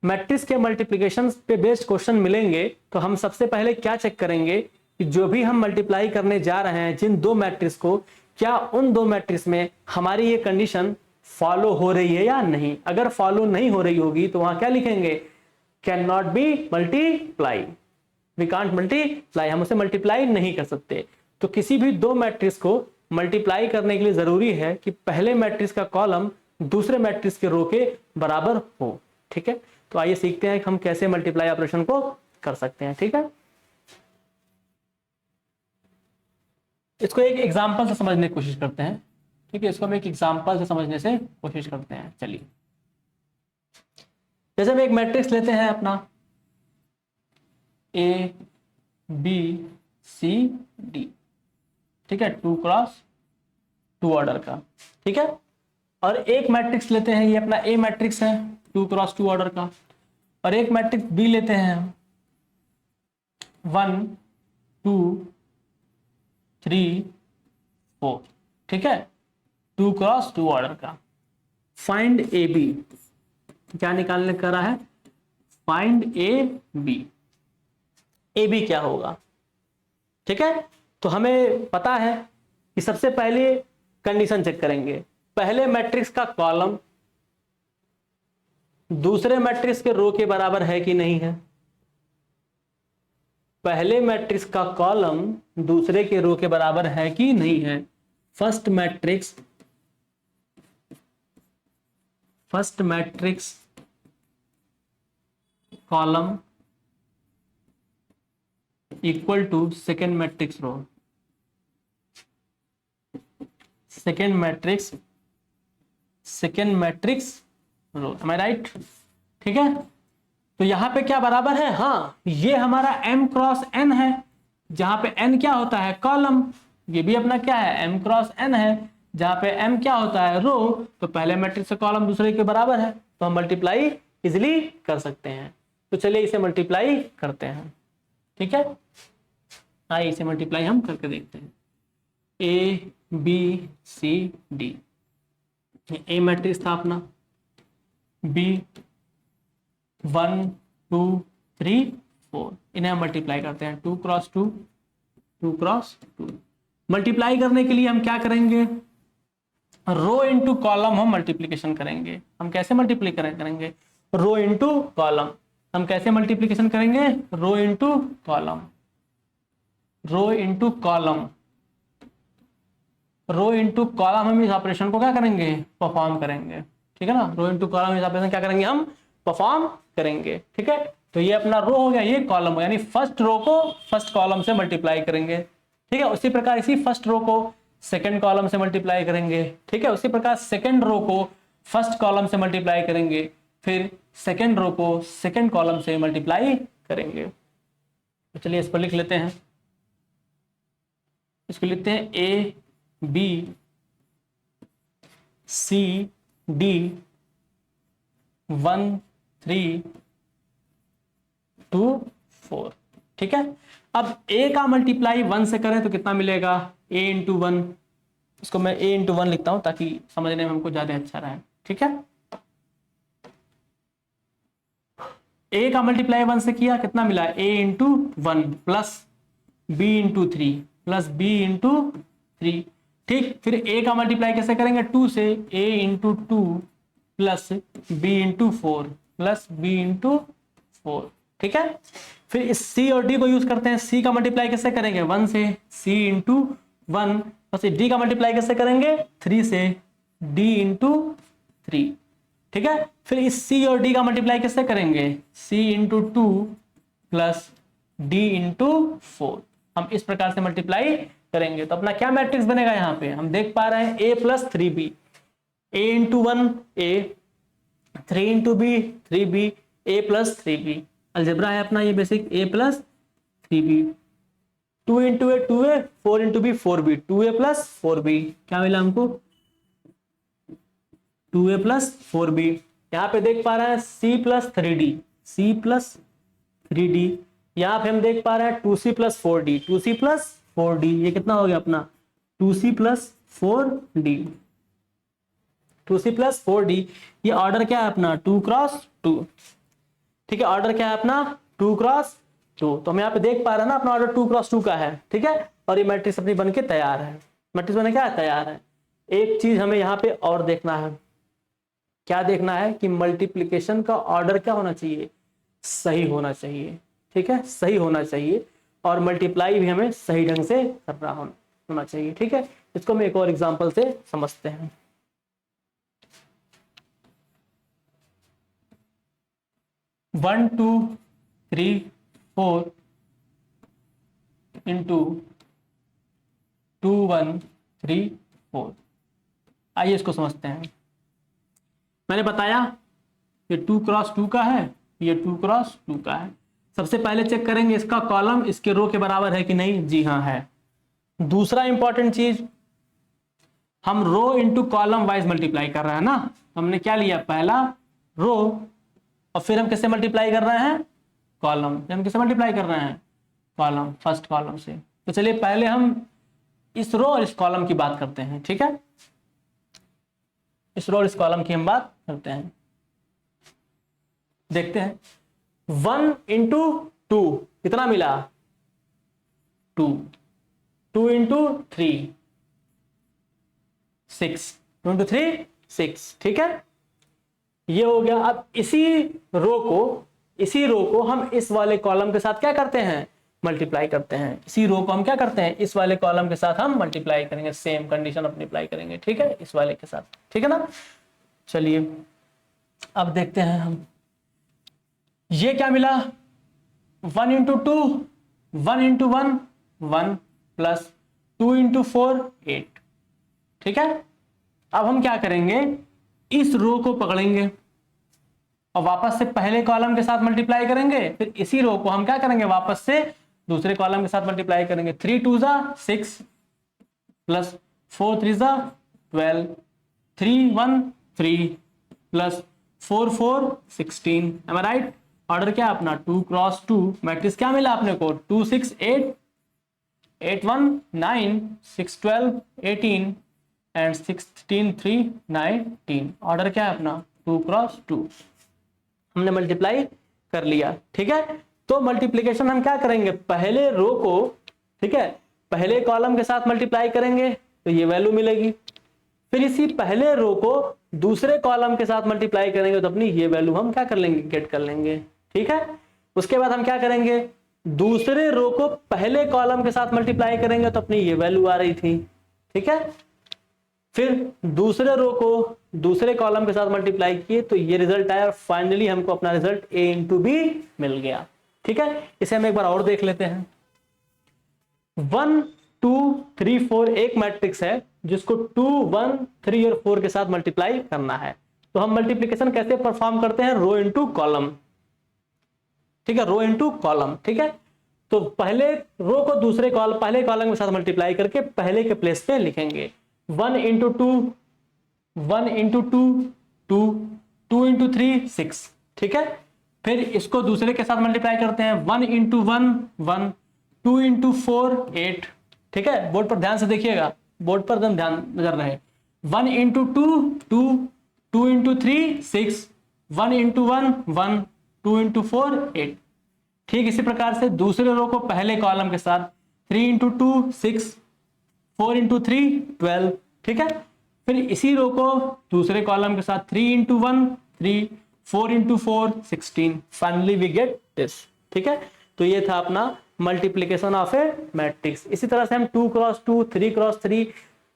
मैट्रिक्स के मल्टीप्लिकेशन पे बेस्ड क्वेश्चन मिलेंगे तो हम सबसे पहले क्या चेक करेंगे कि जो भी हम मल्टीप्लाई करने जा रहे हैं जिन दो मैट्रिक्स को, क्या उन दो मैट्रिक्स में हमारी ये कंडीशन फॉलो हो रही है या नहीं। अगर फॉलो नहीं हो रही होगी तो वहां क्या लिखेंगे, can not be multiply, we can't multiply, हम उसे मल्टीप्लाई नहीं कर सकते। तो किसी भी दो मैट्रिक्स को मल्टीप्लाई करने के लिए जरूरी है कि पहले मैट्रिक्स का कॉलम दूसरे मैट्रिक्स के रो के बराबर हो, ठीक है। तो आइए सीखते हैं कि हम कैसे मल्टीप्लाई ऑपरेशन को कर सकते हैं, ठीक है। इसको एक एग्जांपल से समझने की कोशिश करते हैं, ठीक है। इसको हम एक एग्जांपल से समझने से कोशिश करते हैं। चलिए जैसे हम एक मैट्रिक्स लेते हैं अपना ABCD, ठीक है, 2x2 ऑर्डर का, ठीक है। और एक मैट्रिक्स लेते हैं, ये अपना ए मैट्रिक्स है 2x2 ऑर्डर का, और एक मैट्रिक्स बी लेते हैं हम 1 2 3 4, ठीक है, 2x2 ऑर्डर का। फाइंड ए बी, क्या निकालने का रहा है, फाइंड ए बी क्या होगा, ठीक है। तो हमें पता है कि सबसे पहले कंडीशन चेक करेंगे, पहले मैट्रिक्स का कॉलम दूसरे मैट्रिक्स के रो के बराबर है कि नहीं है। पहले मैट्रिक्स का कॉलम दूसरे के रो के बराबर है कि नहीं है। First matrix column equal to second matrix row, second matrix row, am I right? ठीक है, तो यहां पे क्या बराबर है, हाँ ये हमारा m क्रॉस n है, जहां पे n क्या होता है, कॉलम, ये भी अपना क्या है, m क्रॉस n है, जहां पे m क्या होता है, रो, तो पहले मैट्रिक्स से कॉलम दूसरे के बराबर है, तो हम मल्टीप्लाई इजिली कर सकते हैं। तो चलिए इसे मल्टीप्लाई करते हैं, ठीक है, आइए इसे मल्टीप्लाई हम करके देखते हैं। A B C D, A matrix था अपना, बी 1 2 3 4, इन्हें हम मल्टीप्लाई करते हैं, 2 क्रॉस 2 2 क्रॉस 2। मल्टीप्लाई करने के लिए हम क्या करेंगे, रो इंटू कॉलम हम मल्टीप्लीकेशन करेंगे। हम कैसे मल्टीप्लाई करेंगे, रो इंटू कॉलम। हम कैसे मल्टीप्लीकेशन करेंगे, rho into column, rho into column, rho into column. हम इस ऑपरेशन को क्या करेंगे, परफॉर्म करेंगे, ठीक है ना, रो इंटू कॉलम इस ऑपरेशन क्या करेंगे, हम परफॉर्म करेंगे, ठीक है। तो ये अपना रो हो गया, ये कॉलम हो, यानी फर्स्ट रो को फर्स्ट कॉलम से मल्टीप्लाई करेंगे, ठीक है। उसी प्रकार इसी फर्स्ट रो को सेकंड कॉलम से मल्टीप्लाई करेंगे, ठीक है। उसी प्रकार सेकंड रो को फर्स्ट कॉलम से मल्टीप्लाई करेंगे, फिर सेकंड रो को सेकंड कॉलम से मल्टीप्लाई करेंगे। तो चलिए इस पर लिख लेते हैं, इसको लिखते हैं ए बी सी डी 1 3 2 4, ठीक है। अब a का मल्टीप्लाई 1 से करें तो कितना मिलेगा, a इंटू 1, इसको मैं a इंटू 1 लिखता हूं ताकि समझने में हमको ज्यादा अच्छा रहे, ठीक है। a का मल्टीप्लाई 1 से किया, कितना मिला, a into 1 plus b into 3 plus b into 3, ठीक। फिर a का मल्टीप्लाई कैसे करेंगे, 2 से, a into 2 plus b into 4 plus b into 4, ठीक है। फिर इस c और d को यूज करते हैं, c का मल्टीप्लाई कैसे करेंगे, 1 से, c इंटू 1, बस d का मल्टीप्लाई कैसे करेंगे, 3 से, d इंटू 3, ठीक है। फिर इस c और d का मल्टीप्लाई कैसे करेंगे, c into 2 plus d into 4, हम इस प्रकार से मल्टीप्लाई करेंगे। तो अपना क्या मैट्रिक्स बनेगा, यहाँ पे हम देख पा रहे हैं a plus 3b, a into 1 a, 3 into b 3b, a plus 3b, algebra है अपना ये basic, a plus 3b, 2 into a 2a, 4 into b 4b, 2a plus 4b, क्या मिला हमको, 2a प्लस 4b। यहाँ पे देख पा रहे हैं c plus 3d, c plus 3d, यहाँ पे हम देख पा रहे हैं 2c plus 4d, 2c plus 4d, ये कितना हो गया अपना 2c plus 4d, 2c plus 4d। ये ऑर्डर क्या है अपना 2 क्रॉस 2, ठीक है, ऑर्डर क्या है अपना 2 क्रॉस 2। तो हम यहाँ पे देख पा रहे हैं ना अपना ऑर्डर 2 क्रॉस 2 का है, ठीक है। और ये मैट्रिक्स अपनी बन के तैयार है, मैट्रिक्स बने क्या है, तैयार है। एक चीज हमें यहाँ पे और देखना है, क्या देखना है कि मल्टीप्लीकेशन का ऑर्डर क्या होना चाहिए, सही होना चाहिए, ठीक है, सही होना चाहिए। और मल्टीप्लाई भी हमें सही ढंग से करना होना चाहिए, ठीक है। इसको हम एक और एग्जांपल से समझते हैं। वन टू 3 4 इंटू 2 1 3 4, आइए इसको समझते हैं। मैंने बताया ये 2 क्रॉस 2 का है, ये 2 क्रॉस 2 का है। सबसे पहले चेक करेंगे इसका कॉलम इसके रो के बराबर है कि नहीं, जी हाँ है। दूसरा इंपॉर्टेंट चीज, हम rho into column wise multiply कर रहे हैं ना, हमने क्या लिया, पहला रो और फिर हम किससे मल्टीप्लाई कर रहे हैं, कॉलम। हम किससे मल्टीप्लाई कर रहे हैं, कॉलम, फर्स्ट कॉलम से। तो चलिए पहले हम इस रो और इस कॉलम की बात करते हैं, ठीक है, इस रो और इस कॉलम की हम बात करते हैं। देखते हैं 1 इंटू 2 कितना मिला, 2, 2 इंटू 3 6, 2 इंटू 3 6, ठीक है, ये हो गया। अब इसी रो को हम इस वाले कॉलम के साथ क्या करते हैं, मल्टीप्लाई करते हैं, इसी रो को हम क्या करते हैं, इस वाले कॉलम के साथ हम मल्टीप्लाई करेंगे, सेम कंडीशन अपनी अप्लाई करेंगे, ठीक है, इस वाले के साथ, ठीक है ना। चलिए अब देखते हैं हम, ये क्या मिला, 1 इंटू 2, 1 इंटू 1 1 प्लस 2 इंटू 4 8, ठीक है। अब हम क्या करेंगे, इस रो को पकड़ेंगे और वापस से पहले कॉलम के साथ मल्टीप्लाई करेंगे, फिर इसी रो को हम क्या करेंगे, वापस से दूसरे कॉलम के साथ मल्टीप्लाई करेंगे। 3 2 जा 6 प्लस 4 3 जा 12, 3 1 3 plus 4 4 16, M I right. Order क्या अपना 2 क्रॉस 2, मैट्रिक्स क्या मिला अपने को 2 6 8, 8 1 9, 6 12 18 एंड 16 3 19, ऑर्डर क्या है अपना 2 क्रॉस 2, हमने मल्टीप्लाई कर लिया, ठीक है। तो मल्टीप्लिकेशन हम क्या करेंगे, पहले रो को, ठीक है, पहले कॉलम के साथ मल्टीप्लाई करेंगे तो ये वैल्यू मिलेगी, फिर इसी पहले रो को दूसरे कॉलम के साथ मल्टीप्लाई करेंगे तो अपनी ये वैल्यू हम क्या कर लेंगे, गेट कर लेंगे, ठीक है। उसके बाद हम क्या करेंगे, दूसरे रो को पहले कॉलम के साथ मल्टीप्लाई करेंगे तो अपनी ये वैल्यू आ रही थी, ठीक है। फिर दूसरे रो को दूसरे कॉलम के साथ मल्टीप्लाई किए तो ये रिजल्ट आया और फाइनली हमको अपना रिजल्ट a इंटू बी मिल गया, ठीक है। इसे हम एक बार और देख लेते हैं। 1 2 3 4 एक मैट्रिक्स है जिसको 2 1 3 और 4 के साथ मल्टीप्लाई करना है, तो हम मल्टीप्लिकेशन कैसे परफॉर्म करते हैं, रो इंटू कॉलम, ठीक है, रो इंटू कॉलम, ठीक है। तो पहले रो को दूसरे पहले कॉलम के साथ मल्टीप्लाई करके पहले के प्लेस पे लिखेंगे। 1 इंटू 2, 1 इंटू 2 2, 2 इंटू 3 6, ठीक है। फिर इसको दूसरे के साथ मल्टीप्लाई करते हैं, 1 इंटू 1 1, 2 इंटू 4 8, ठीक है। बोर्ड पर ध्यान से देखिएगा, बोर्ड पर एकदम ध्यान नजर रहे। 1 इंटू 2 2, 2 इंटू 3 6, 1 इंटू 1 1, 2 इंटू 4 8, ठीक। इसी प्रकार से दूसरे रो को पहले कॉलम के साथ 3 इंटू 2 6, 4 इंटू 3 12, ठीक है। फिर इसी रो को दूसरे कॉलम के साथ 3 into 1 3, 4 into 4 16, finally we get this, ठीक है। तो ये था अपना मल्टीप्लीकेशन ऑफ ए मैट्रिक्स। इसी तरह से हम 2 क्रॉस 2, 3 क्रॉस 3,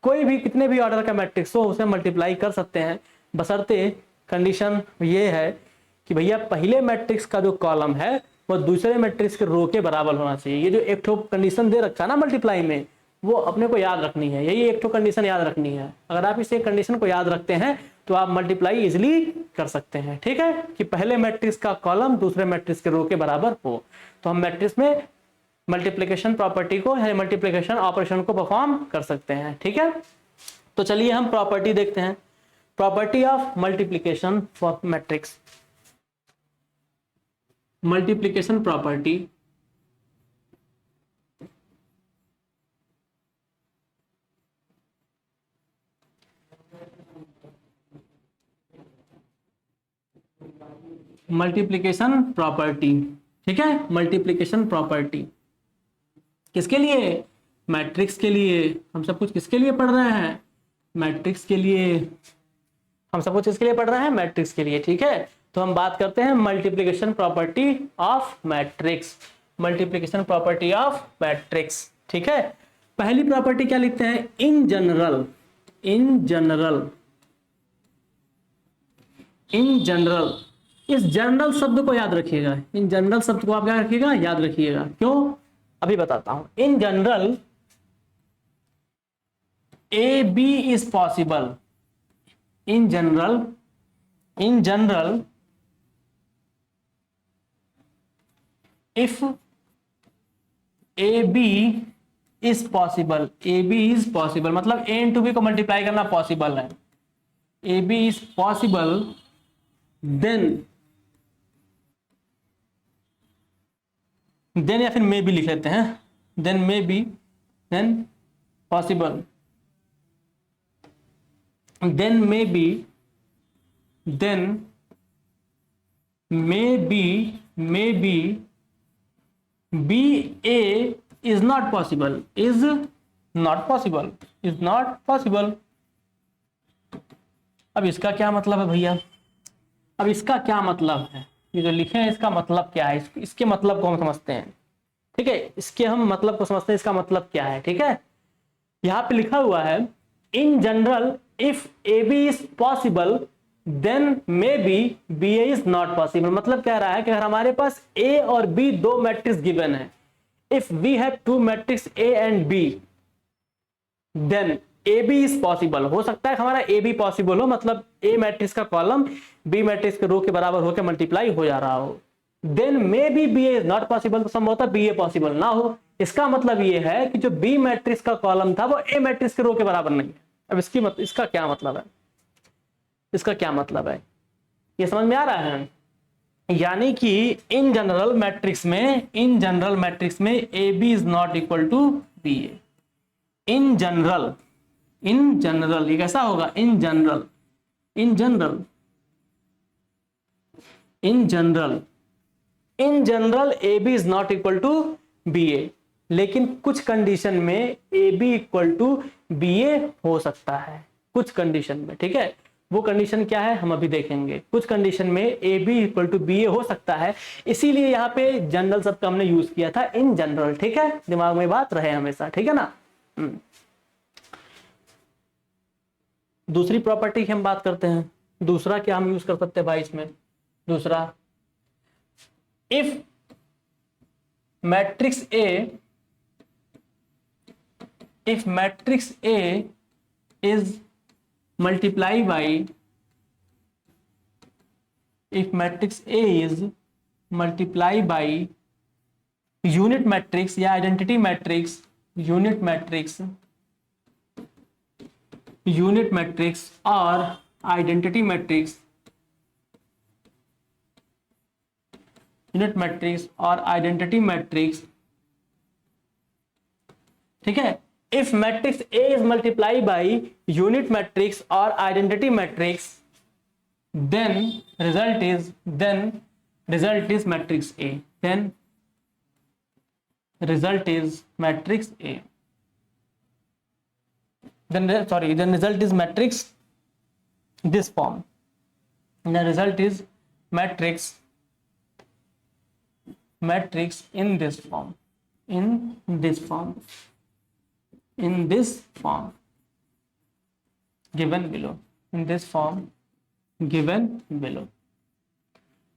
कोई भी कितने भी ऑर्डर का मैट्रिक्स हो उसे मल्टीप्लाई कर सकते हैं, बशर्ते कंडीशन ये है कि भैया पहले मैट्रिक्स का जो कॉलम है वो दूसरे मैट्रिक्स के रो के बराबर होना चाहिए। ये जो एक ठो कंडीशन दे रखा है ना मल्टीप्लाई में, वो अपने को याद रखनी है, यही एक तो कंडीशन याद रखनी है। अगर आप इस एक कंडीशन को याद रखते हैं तो आप मल्टीप्लाई इजिली कर सकते हैं, ठीक है, कि पहले मैट्रिक्स का कॉलम दूसरे मैट्रिक्स के रो के बराबर हो। तो हम मैट्रिक्स में मल्टीप्लिकेशन प्रॉपर्टी को यानी मल्टीप्लिकेशन ऑपरेशन को परफॉर्म कर सकते हैं, ठीक है। तो चलिए हम प्रॉपर्टी देखते हैं, property of multiplication for matrix. Multiplication property, multiplication property, ठीक है। मल्टीप्लिकेशन प्रॉपर्टी किसके लिए, मैट्रिक्स के लिए। हम सब कुछ किसके लिए पढ़ रहे हैं, मैट्रिक्स के लिए। हम सब कुछ किसके लिए पढ़ रहे हैं, मैट्रिक्स के लिए, ठीक है। तो हम बात करते हैं multiplication property of matrix, multiplication property of matrix, ठीक है। पहली प्रॉपर्टी क्या लिखते हैं, इन general, in general, in general. इस जनरल शब्द को याद रखिएगा, इन जनरल शब्द को आप क्या रखिएगा, याद रखिएगा। क्यों, अभी बताता हूं। In general A B is possible, in general, in general if A B is possible, A B is possible मतलब ए इंटू बी को मल्टीप्लाई करना पॉसिबल है, A B is possible, then या फिर मे बी लिख लेते हैं, then maybe, then possible, then maybe, then maybe B A is not possible, is not possible, is not possible. अब इसका क्या मतलब है भैया, अब इसका क्या मतलब है, ये जो लिखे हैं इसका मतलब क्या है, इसके मतलब को हम समझते हैं। ठीक है, इसके हम मतलब को समझते हैं, इसका मतलब क्या है। ठीक है, यहां पे लिखा हुआ है in general if A B is possible then maybe B A is not possible. मतलब कह रहा है कि अगर हमारे पास ए और बी दो मैट्रिक्स गिवन है, if we have two matrix A and B then A B is possible. हो सकता है हमारा ए बी पॉसिबल हो, मतलब ए मैट्रिक्स का कॉलम बी मैट्रिक्स के रो के बराबर होकर मल्टीप्लाई हो जा रहा हो। Then maybe B A is not possible, तो संभवतः बी ए पॉसिबल ना हो। इसका मतलब ये है कि जो बी मैट्रिक्स का कॉलम था वो ए मैट्रिक्स के रो के बराबर नहीं है। अब इसका क्या मतलब है, इसका क्या मतलब है, ये समझ में आ रहा है। यानी कि इन जनरल मैट्रिक्स में A B is not equal to B A. In general ये कैसा होगा, in general A B is not equal to B A. लेकिन कुछ कंडीशन में A B equal to B A हो सकता है, कुछ कंडीशन में। ठीक है, वो कंडीशन क्या है हम अभी देखेंगे। कुछ कंडीशन में A B equal to B A हो सकता है, इसीलिए यहाँ पे जनरल शब्द का हमने यूज किया था इन जनरल। ठीक है, दिमाग में बात रहे हमेशा। ठीक है ना। दूसरी प्रॉपर्टी की हम बात करते हैं। दूसरा क्या हम यूज कर सकते हैं भाई इसमें, दूसरा if matrix A is multiply by if matrix A is multiply by unit matrix या identity matrix, unit matrix और identity matrix, unit matrix और identity matrix। ठीक है, if matrix A is multiplied by unit matrix or identity matrix then result is matrix A, then result is matrix A, then result is matrix this form, the result is matrix in this form, in this form given below, in this form given below।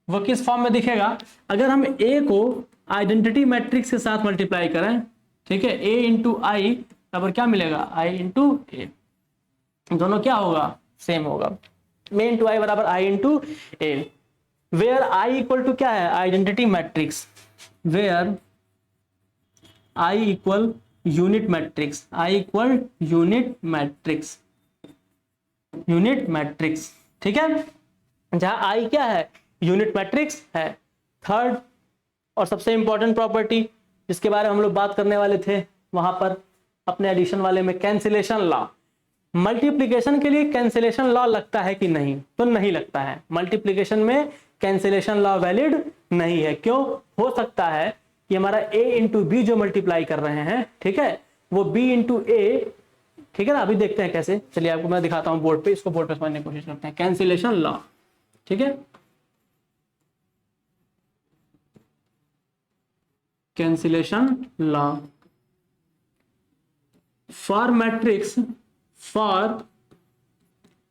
वो किस form में दिखेगा, अगर हम a को identity matrix के साथ multiply करें। ठीक है, a इंटू आई बराबर क्या मिलेगा, i इंटू ए। दोनों क्या होगा, सेम होगा। a इंटू आई बराबर i into A, where i equal to क्या है, identity matrix, where i equal unit matrix, i equal unit matrix. ठीक है, जहां i क्या है, यूनिट मैट्रिक्स है। थर्ड और सबसे इंपॉर्टेंट प्रॉपर्टी जिसके बारे में हम लोग बात करने वाले थे वहां पर अपने एडिशन वाले में, कैंसिलेशन लॉ। मल्टीप्लिकेशन के लिए कैंसिलेशन लॉ लगता है कि नहीं, तो नहीं लगता है। मल्टीप्लिकेशन में कैंसिलेशन लॉ वैलिड नहीं है। क्यों, हो सकता है कि हमारा a इंटू बी जो मल्टीप्लाई कर रहे हैं, ठीक है, वो b इंटू ए। ठीक है ना, अभी देखते हैं कैसे। चलिए आपको मैं दिखाता हूं बोर्ड पे, इसको बोर्ड पे समझने की कोशिश करते हैं। कैंसिलेशन लॉ, ठीक है, cancellation law for matrix for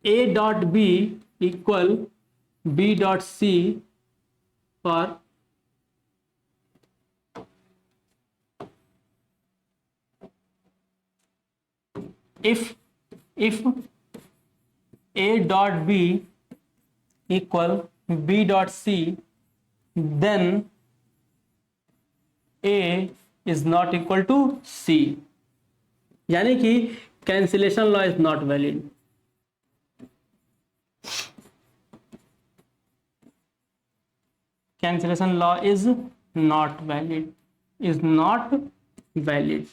a dot B equal b dot C for if a dot b equal b dot c then a is not equal to c, यानी कि cancellation law is not valid. Cancellation law is not valid, is not valid.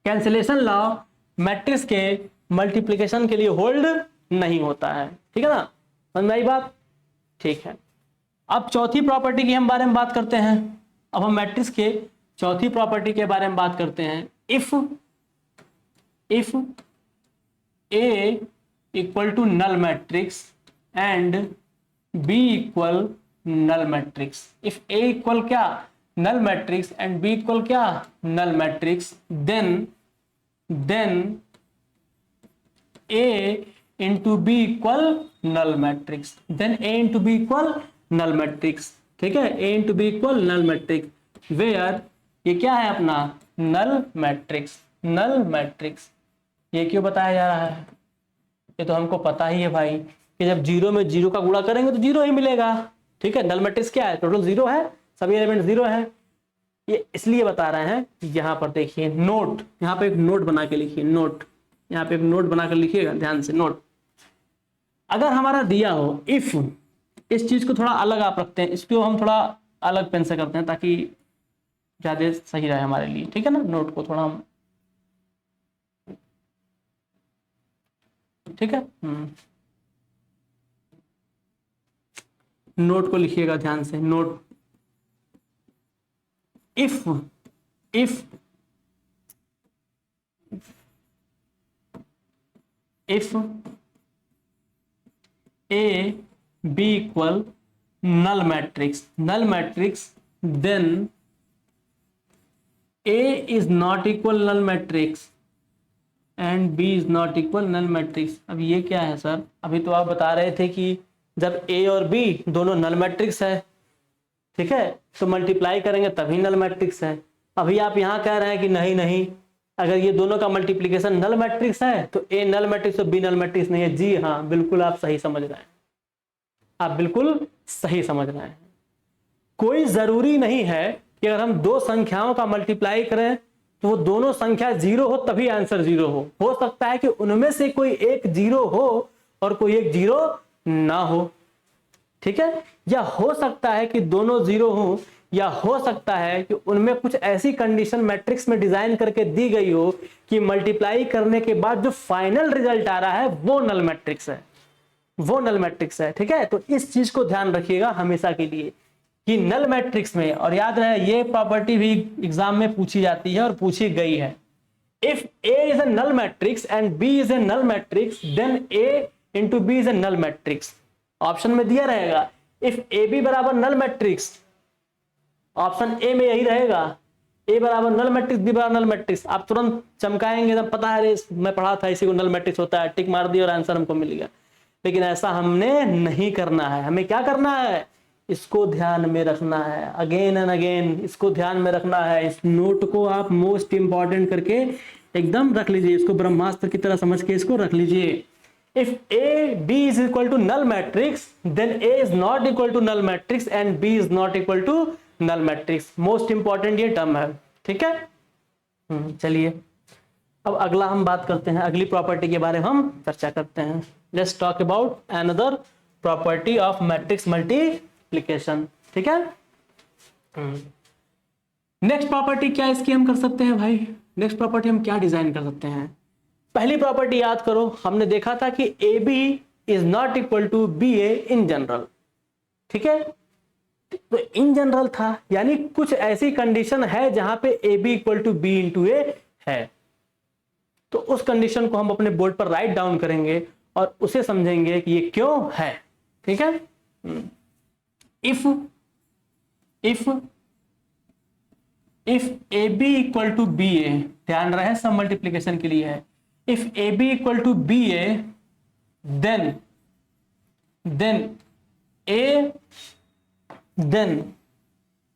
Cancellation law matrix के multiplication के लिए hold नहीं होता है। ठीक है ना, समझ में आई बात। ठीक है, अब चौथी प्रॉपर्टी की हम बारे में बात करते हैं। अब हम मैट्रिक्स के चौथी प्रॉपर्टी के बारे में बात करते हैं। If A equal to null matrix and B equal null matrix. If A equal क्या, null matrix, and B equal क्या, null matrix, then A into B equal null matrix, then A into B equal null matrix. ठीक है, A into B equal null matrix, where ये क्या है अपना नल matrix. Null matrix ये क्यों बताया जा रहा है, ये तो हमको पता ही है भाई कि जब जीरो में जीरो का गुणा करेंगे तो जीरो ही मिलेगा। ठीक है, नल मैट्रिक्स क्या है, टोटल जीरो है, सभी एलिमेंट जीरो है। ये इसलिए बता रहे हैं, यहाँ पर देखिए नोट, यहाँ पे एक नोट बना के लिखिए, नोट, यहाँ पे एक नोट बनाकर लिखिएगा ध्यान से, नोट। अगर हमारा दिया हो इफ, इस चीज को थोड़ा अलग आप रखते हैं, इसको हम थोड़ा अलग पेन से करते हैं ताकि ज्यादा सही रहे हमारे लिए। ठीक है ना, नोट को थोड़ा हम, ठीक है, नोट को लिखिएगा ध्यान से, note. If A B equal null matrix, then A is not equal null matrix and B is not equal null matrix. अब ये क्या है सर, अभी तो आप बता रहे थे कि जब ए और बी दोनों नल मैट्रिक्स है, ठीक है, तो मल्टीप्लाई करेंगे तभी नल मैट्रिक्स है। अभी आप यहाँ कह रहे हैं कि नहीं, अगर ये दोनों का मल्टीप्लिकेशन नल मैट्रिक्स है तो ए नल मैट्रिक्स और बी नल मैट्रिक्स नहीं है। जी हाँ, बिल्कुल आप सही समझ रहे हैं, आप बिल्कुल सही समझ रहे हैं। कोई जरूरी नहीं है कि अगर हम दो संख्याओं का मल्टीप्लाई करें तो वो दोनों संख्या जीरो हो तभी आंसर जीरो हो सकता है कि उनमें से कोई एक जीरो हो और कोई एक जीरो ना हो। ठीक है, या हो सकता है कि दोनों जीरो हो, या हो सकता है कि उनमें कुछ ऐसी कंडीशन मैट्रिक्स में डिजाइन करके दी गई हो कि मल्टीप्लाई करने के बाद जो फाइनल रिजल्ट आ रहा है वो नल मैट्रिक्स है, वो नल मैट्रिक्स है। ठीक है, तो इस चीज को ध्यान रखिएगा हमेशा के लिए कि नल मैट्रिक्स में, और याद रहे ये प्रॉपर्टी भी एग्जाम में पूछी जाती है और पूछी गई है। If A is a null matrix and B is a null matrix, then A into B is a null matrix. Option में दिया रहेगा इफ ए बी बराबर नल मैट्रिक्स, ऑप्शन ए में यही रहेगा, ए बराबर नल मैट्रिक्स, बी बराबर नल मैट्रिक्स। आप तुरंत चमकाएंगे, तब पता है मैं पढ़ा था इसी को नल मैट्रिक्स होता है, टिक मार दिया और आंसर हमको मिल गया। लेकिन ऐसा हमने नहीं करना है, हमें क्या करना है, इसको ध्यान में रखना है, अगेन एंड अगेन इसको ध्यान में रखना है। इस नोट को आप मोस्ट इंपॉर्टेंट करके एकदम रख लीजिए, इसको ब्रह्मास्त्र की तरह समझ के इसको रख लीजिए। If A B is equal to null matrix, then A is not equal to null matrix and B is not equal to null matrix. Most important ये टर्म है। ठीक है, चलिए अब अगला हम बात करते हैं, अगली प्रॉपर्टी के बारे में हम चर्चा करते हैं। Let's talk about another property of matrix multiplication. ठीक है, नेक्स्ट प्रॉपर्टी क्या इसकी हम कर सकते हैं भाई, नेक्स्ट प्रॉपर्टी हम क्या डिजाइन कर सकते हैं। पहली प्रॉपर्टी याद करो, हमने देखा था कि A B is not equal to B A in general. ठीक है, तो इन जनरल था, यानी कुछ ऐसी कंडीशन है जहां पे A B equal to B into A है, तो उस कंडीशन को हम अपने बोर्ड पर राइट डाउन करेंगे और उसे समझेंगे कि ये क्यों है। ठीक है, if A B equal to B A, ध्यान रहे सब मल्टीप्लीकेशन के लिए है। If AB equal to BA, then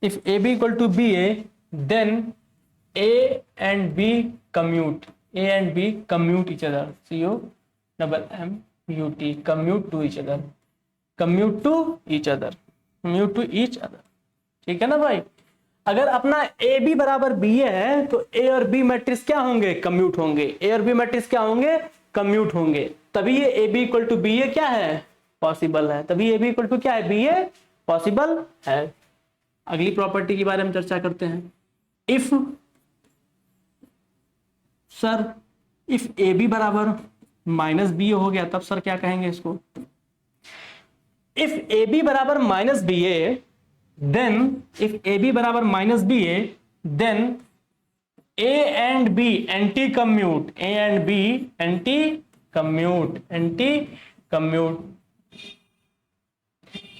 if AB equal to BA, then A and B commute. A and B commute each other. C-O-M-M-U-T. Commute to each other. Commute to each other. Commute to each other. ठीक है ना भाई, अगर अपना ए B बराबर B ए है तो ए और बी मैट्रिक्स क्या होंगे, कम्यूट होंगे। ए और बी मैट्रिक्स क्या होंगे, कम्यूट होंगे, तभी ये A B equal to B A क्या है, पॉसिबल है, तभी ए बी इक्वल टू क्या है, बी ए पॉसिबल है। अगली प्रॉपर्टी के बारे में चर्चा करते हैं। इफ ए बी बराबर माइनस बी ए हो गया, तब सर क्या कहेंगे इसको, इफ ए बी बराबर minus B A, then if AB बराबर minus B A, then A and B anti commute, A and B anti commute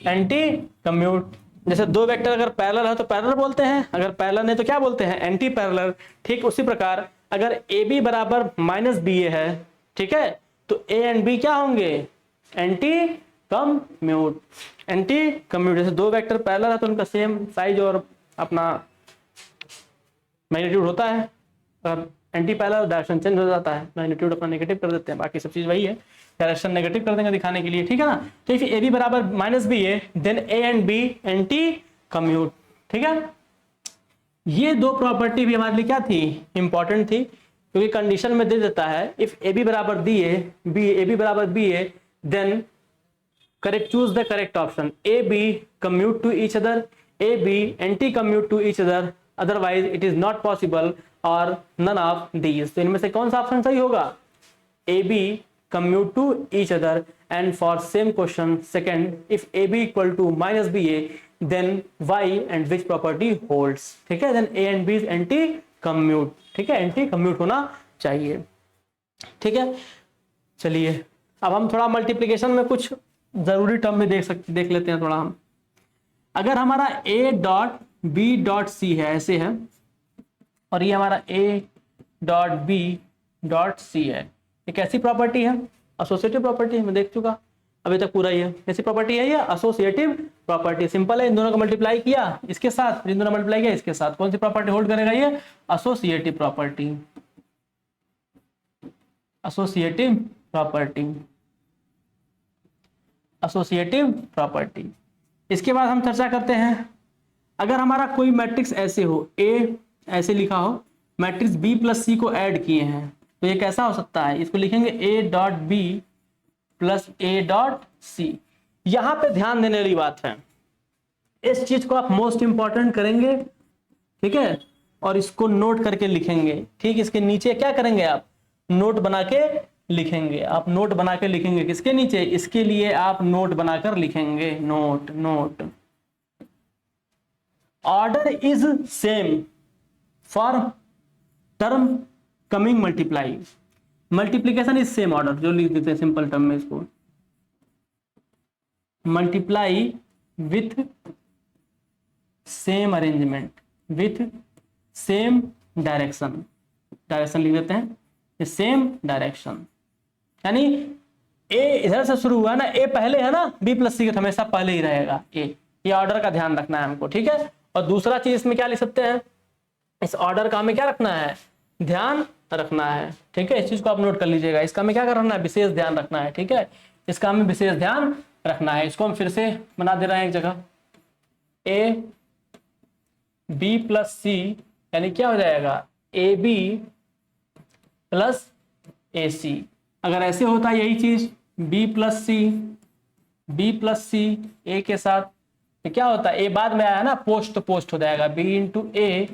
anti commute. जैसे दो वेक्टर अगर पैरेलल है तो पैरेलल बोलते हैं, अगर पैरेलल नहीं तो क्या बोलते हैं, एंटी पैरेलल। ठीक उसी प्रकार अगर ए बी बराबर माइनस बी ए है, ठीक है, तो ए एंड बी क्या होंगे, एंटी कम्यूट। एंटी कम्यूट जैसे दो वेक्टर पैरेलल है तो उनका सेम साइज और अपना मैग्नीट्यूड होता है, और एंटी पैरेलल डायरेक्शन चेंज हो जाता है, मैग्नीट्यूड अपना नेगेटिव कर देते हैं, बाकी सब चीज वही है, डायरेक्शन नेगेटिव कर देंगे दिखाने के लिए, ठीक है ना। तो इफ ए बी बराबर minus B A then A and B anti commute, ठीक है। ये दो प्रॉपर्टी भी हमारे लिए क्या थी, इंपॉर्टेंट थी, क्योंकि कंडीशन में दे देता है इफ ए बी बराबर दी ए बी, ए बी बराबर B A, then correct choose the correct option, A B commute to each other, A B anti commute to each other, otherwise it is not possible और none of these. तो इनमें से कौन सा option सही होगा, A B commute to each other, and for same question second if ab equal to minus ba then y and which property holds, ठीक है, then a and b is anti commute, ठीक है, anti commute होना चाहिए, ठीक है। चलिए अब हम थोड़ा मल्टीप्लिकेशन में कुछ जरूरी टर्म में देख लेते हैं थोड़ा हम। अगर हमारा a dot b dot c है, ऐसे है, और ये हमारा a dot b dot c है, ये कैसी प्रॉपर्टी है, एसोसिएटिव प्रॉपर्टी है, मैं देख चुका अभी तक पूरा ही है। कैसी प्रॉपर्टी है ये, एसोसिएटिव प्रॉपर्टी। सिंपल है, इन दोनों को मल्टीप्लाई किया इसके साथ, फिर इन दोनों मल्टीप्लाई किया इसके साथ, कौन सी प्रॉपर्टी होल्ड करेगा ये, associative property, associative property, associative property. इसके बाद हम चर्चा करते हैं, अगर हमारा कोई मैट्रिक्स ऐसे हो, ए ऐसे लिखा हो, मैट्रिक्स बी प्लस सी को ऐड किए हैं, तो ये कैसा हो सकता है, इसको लिखेंगे A dot B plus A dot C. यहां पे ध्यान देने वाली बात है, इस चीज को आप मोस्ट इंपॉर्टेंट करेंगे, ठीक है, और इसको नोट करके लिखेंगे, ठीक। इसके नीचे क्या करेंगे आप, नोट बना के लिखेंगे, आप नोट बना के लिखेंगे, किसके नीचे, इसके लिए आप नोट बनाकर लिखेंगे, note, note. Order is same for term coming multiply, multiplication is same order, जो लिख देते हैं सिंपल टर्म में इसको, multiply with same arrangement, with same direction, direction लिख देते हैं, सेम डायरेक्शन, यानी ए इधर से शुरू हुआ ना, ए पहले है ना, बी प्लस सी का हमेशा पहले ही रहेगा ए, ये ऑर्डर का ध्यान रखना है हमको, ठीक है। और दूसरा चीज इसमें क्या लिख सकते हैं, इस ऑर्डर का हमें क्या रखना है, ध्यान रखना है, ठीक है, इस चीज को आप नोट कर लीजिएगा, इसका हमें क्या करना है, विशेष ध्यान रखना है, ठीक है, इसका हमें विशेष ध्यान रखना है। इसको हम फिर से बना दे रहे हैं एक जगह, ए बी प्लस सी, यानी क्या हो जाएगा, ए बी प्लस ए सी। अगर ऐसे होता यही चीज बी प्लस सी, बी प्लस सी ए के साथ, तो क्या होता है, ए बाद में आया ना, पोस्ट पोस्ट हो जाएगा, बी इंटू ए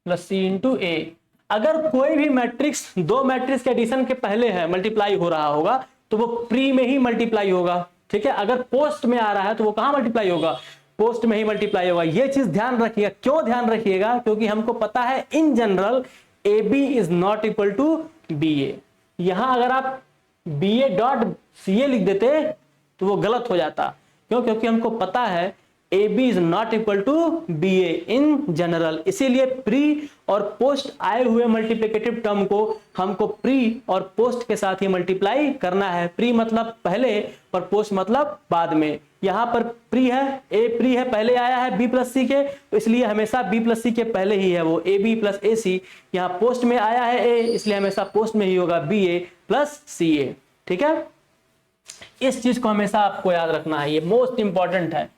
प्लस सी इंटू ए। अगर कोई भी मैट्रिक्स दो मैट्रिक्स के एडिशन के पहले है, मल्टीप्लाई हो रहा होगा, तो वो प्री में ही मल्टीप्लाई होगा, ठीक है। अगर पोस्ट में आ रहा है तो वो कहां मल्टीप्लाई होगा, पोस्ट में ही मल्टीप्लाई होगा। ये चीज ध्यान रखिएगा, क्यों ध्यान रखिएगा, क्योंकि हमको पता है in general A B is not equal to B A. यहां अगर आप बी ए डॉट सी ए लिख देते तो वो गलत हो जाता, क्यों, क्योंकि हमको पता है A B is not equal to B A in general. इसीलिए प्री और पोस्ट आए हुए मल्टीप्लिकेटिव टर्म को हमको प्री और पोस्ट के साथ ही मल्टीप्लाई करना है। प्री मतलब पहले और पोस्ट मतलब बाद में। यहां पर प्री है, ए प्री है, पहले आया है बी प्लस सी के, तो इसलिए हमेशा बी प्लस सी के पहले ही है वो ए बी प्लस ए सी। यहाँ पोस्ट में आया है ए, इसलिए हमेशा पोस्ट में ही होगा बी ए प्लस सी ए, ठीक है। इस चीज को हमेशा आपको याद रखना है, ये मोस्ट इंपॉर्टेंट है।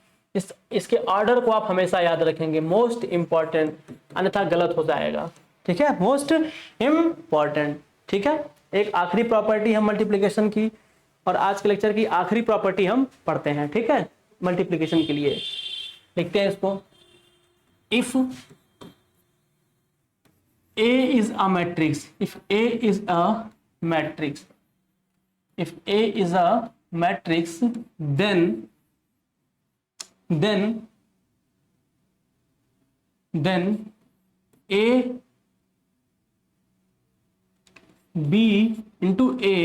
इसके ऑर्डर को आप हमेशा याद रखेंगे, मोस्ट इंपॉर्टेंट, अन्यथा गलत हो जाएगा, ठीक है, मोस्ट इंपॉर्टेंट, ठीक है। एक आखिरी प्रॉपर्टी हम मल्टीप्लिकेशन की, और आज के लेक्चर की आखिरी प्रॉपर्टी हम पढ़ते हैं, ठीक है, मल्टीप्लिकेशन के लिए लिखते हैं इसको, if A is a matrix, if A is a matrix, if A is a matrix, then A B into A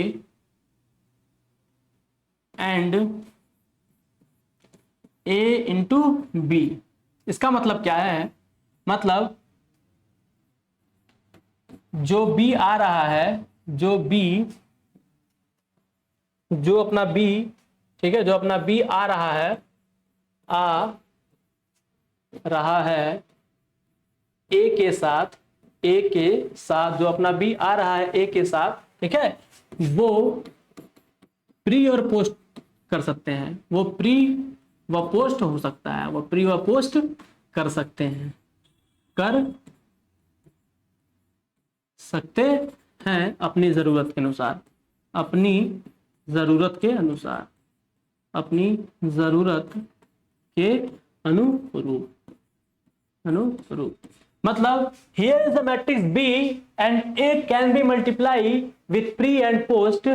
and a into B. इसका मतलब क्या है, मतलब जो b आ रहा है, जो अपना b, ठीक है, जो अपना b आ रहा है a के साथ, जो अपना b आ रहा है a के साथ, ठीक है, वो प्री और पोस्ट कर सकते हैं, वो प्री व पोस्ट हो सकता है, वो प्री व पोस्ट कर सकते हैं, कर सकते हैं अपनी जरूरत के अनुसार, अपनी जरूरत के अनुसार, अपनी जरूरत के अनुरूप, मतलब here is the matrix B and A can be multiplied with pre and post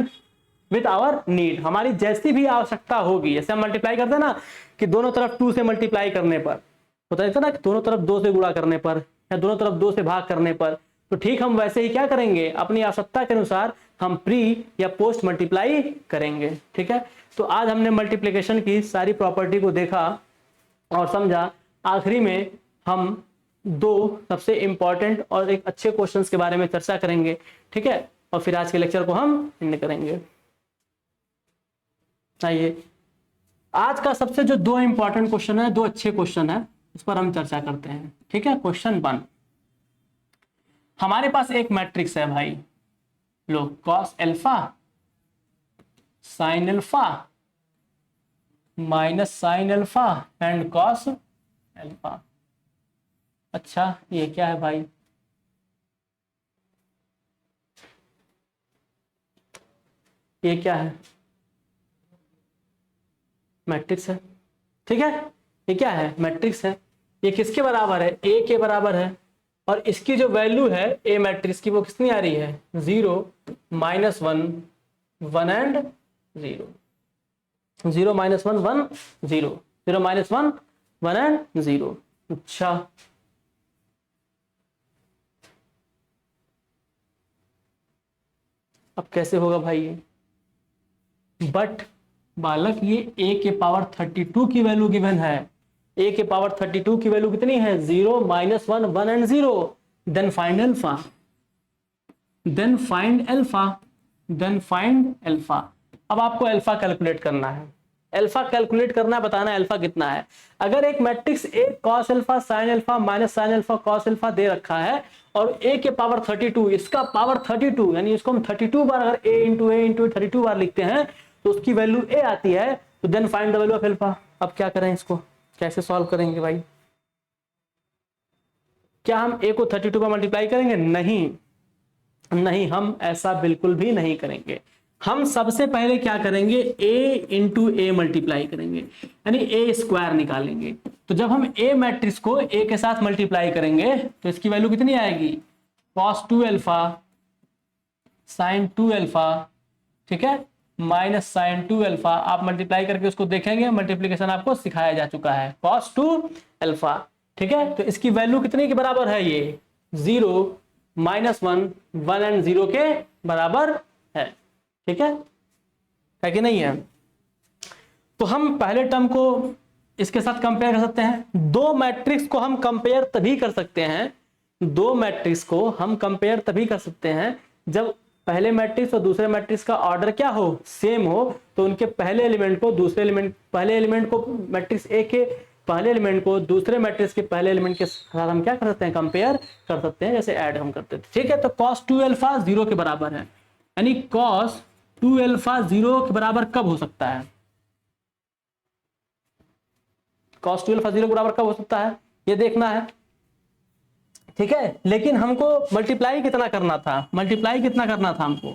with our need। हमारी जैसी भी आवश्यकता होगी, जैसे हम मल्टीप्लाई करते हैं ना कि दोनों तरफ 2 से मल्टीप्लाई करने पर होता है ना, कि दोनों तरफ 2 से गुणा करने पर या दोनों तरफ 2 से भाग करने पर, तो ठीक हम वैसे ही क्या करेंगे, अपनी आवश्यकता के अनुसार हम प्री या पोस्ट मल्टीप्लाई करेंगे। ठीक है, तो आज हमने मल्टीप्लिकेशन की सारी प्रॉपर्टी को देखा और समझा। आखिरी में हम 2 सबसे इंपॉर्टेंट और एक अच्छे क्वेश्चंस के बारे में चर्चा करेंगे। ठीक है, और फिर आज के लेक्चर को हम एंड करेंगे। आइए, आज का सबसे जो 2 इंपॉर्टेंट क्वेश्चन है, 2 अच्छे क्वेश्चन है, उस पर हम चर्चा करते हैं। ठीक है, क्वेश्चन 1, हमारे पास एक मैट्रिक्स है भाई, लो, cos alpha sine alpha minus sine alpha and cos alpha. अच्छा, ये क्या है भाई, ये क्या है, मैट्रिक्स है। ठीक है, ये क्या है, मैट्रिक्स है। ये किसके बराबर है, ए के बराबर है, और इसकी जो वैल्यू है ए मैट्रिक्स की वो कितनी आ रही है, 0 -1 1 एंड 0, 0 -1 1 0, 0 -1 1 एंड 0। अच्छा, अब कैसे होगा भाई ये, बट बालक ये a के पावर 32 की वैल्यू गिवन है, a के पावर 32 की वैल्यू कितनी है, 0 -1 1 and 0। Then find alpha, then find alpha. अब आपको अल्फा कैलकुलेट करना है, बताना है अल्फा कितना है। अगर एक matrix a cos alpha sin alpha minus sin alpha cos alpha दे रखा है और a के पावर 32, इसका पावर 32, यानी इसको हम 32 बार अगर a इंटू 32 बार लिखते हैं तो उसकी वैल्यू a आती है। तो then find the value of alpha. अब क्या करें, इसको कैसे सॉल्व करेंगे भाई, क्या हम a को 32 पर मल्टीप्लाई करेंगे, नहीं, हम ऐसा बिल्कुल भी नहीं करेंगे। हम सबसे पहले क्या करेंगे, a इंटू ए मल्टीप्लाई करेंगे, यानी a स्क्वायर निकालेंगे। तो जब हम a मैट्रिक्स को a के साथ मल्टीप्लाई करेंगे तो इसकी वैल्यू कितनी आएगी, cos 2 अल्फा sin 2 अल्फा, ठीक है, माइनस sin 2 अल्फा। आप मल्टीप्लाई करके उसको देखेंगे, मल्टीप्लीकेशन आपको सिखाया जा चुका है, cos 2 अल्फा। ठीक है, तो इसकी वैल्यू कितने के बराबर है, ये 0 -1 1 एंड 0 के बराबर है। ठीक है कि नहीं है। तो हम पहले टर्म को इसके साथ कंपेयर कर सकते हैं। 2 मैट्रिक्स को हम कंपेयर तभी कर सकते हैं, 2 मैट्रिक्स को हम कंपेयर तभी कर सकते हैं जब पहले मैट्रिक्स और दूसरे मैट्रिक्स का ऑर्डर क्या हो, सेम हो। तो उनके पहले एलिमेंट को पहले एलिमेंट को मैट्रिक्स ए के पहले एलिमेंट को दूसरे मैट्रिक्स के पहले एलिमेंट के साथ हम क्या कर सकते हैं, कंपेयर कर सकते हैं, जैसे ऐड हम करते थे। ठीक है, तो cos 2 अल्फा 0 के बराबर है, यानी cos 2 अल्फा 0 के बराबर कब हो सकता है, cos 2 अल्फा 0 के बराबर कब हो सकता है, ये देखना है। ठीक है, लेकिन हमको मल्टीप्लाई कितना करना था, हमको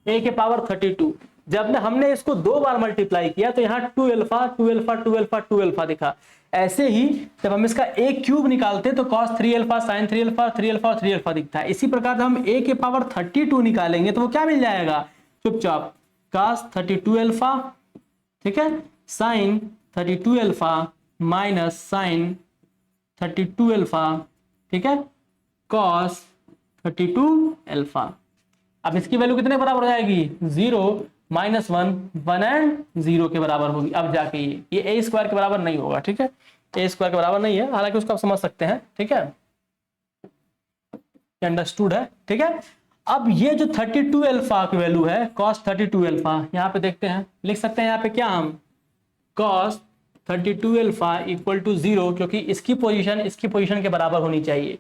a के पावर 32। जब हमने इसको 2 बार मल्टीप्लाई किया तो यहाँ 2 अल्फा 2 अल्फा 2 अल्फा 2 अल्फा दिखा। ऐसे ही जब हम इसका a क्यूब निकालते तो cos 3 alpha sin 3 alpha 3 alpha और 3 अल्फा दिखता है। इसी प्रकार जब हम a के पावर 32 निकालेंगे तो वो क्या मिल जाएगा, चुपचाप cos 32 अल्फा, ठीक है, sin 32 alpha minus sin 32 alpha, ठीक है, cos 32 अल्फा। अब इसकी वैल्यू कितने बराबर हो जाएगी, 0 -1 1 एंड 0 के बराबर होगी। अब जाके ये ए स्क्वायर के बराबर नहीं होगा, ठीक है, ए स्क्वायर के बराबर नहीं है, हालांकि उसको आप समझ सकते हैं, ठीक है, अंडरस्टूड है, ठीक है। अब ये जो 32 अल्फा की वैल्यू है, cos 32 अल्फा, यहाँ पे देखते हैं, लिख सकते हैं यहाँ पे क्या हम, cos 32 अल्फा इक्वल टू 0, क्योंकि इसकी पोजीशन के बराबर होनी चाहिए।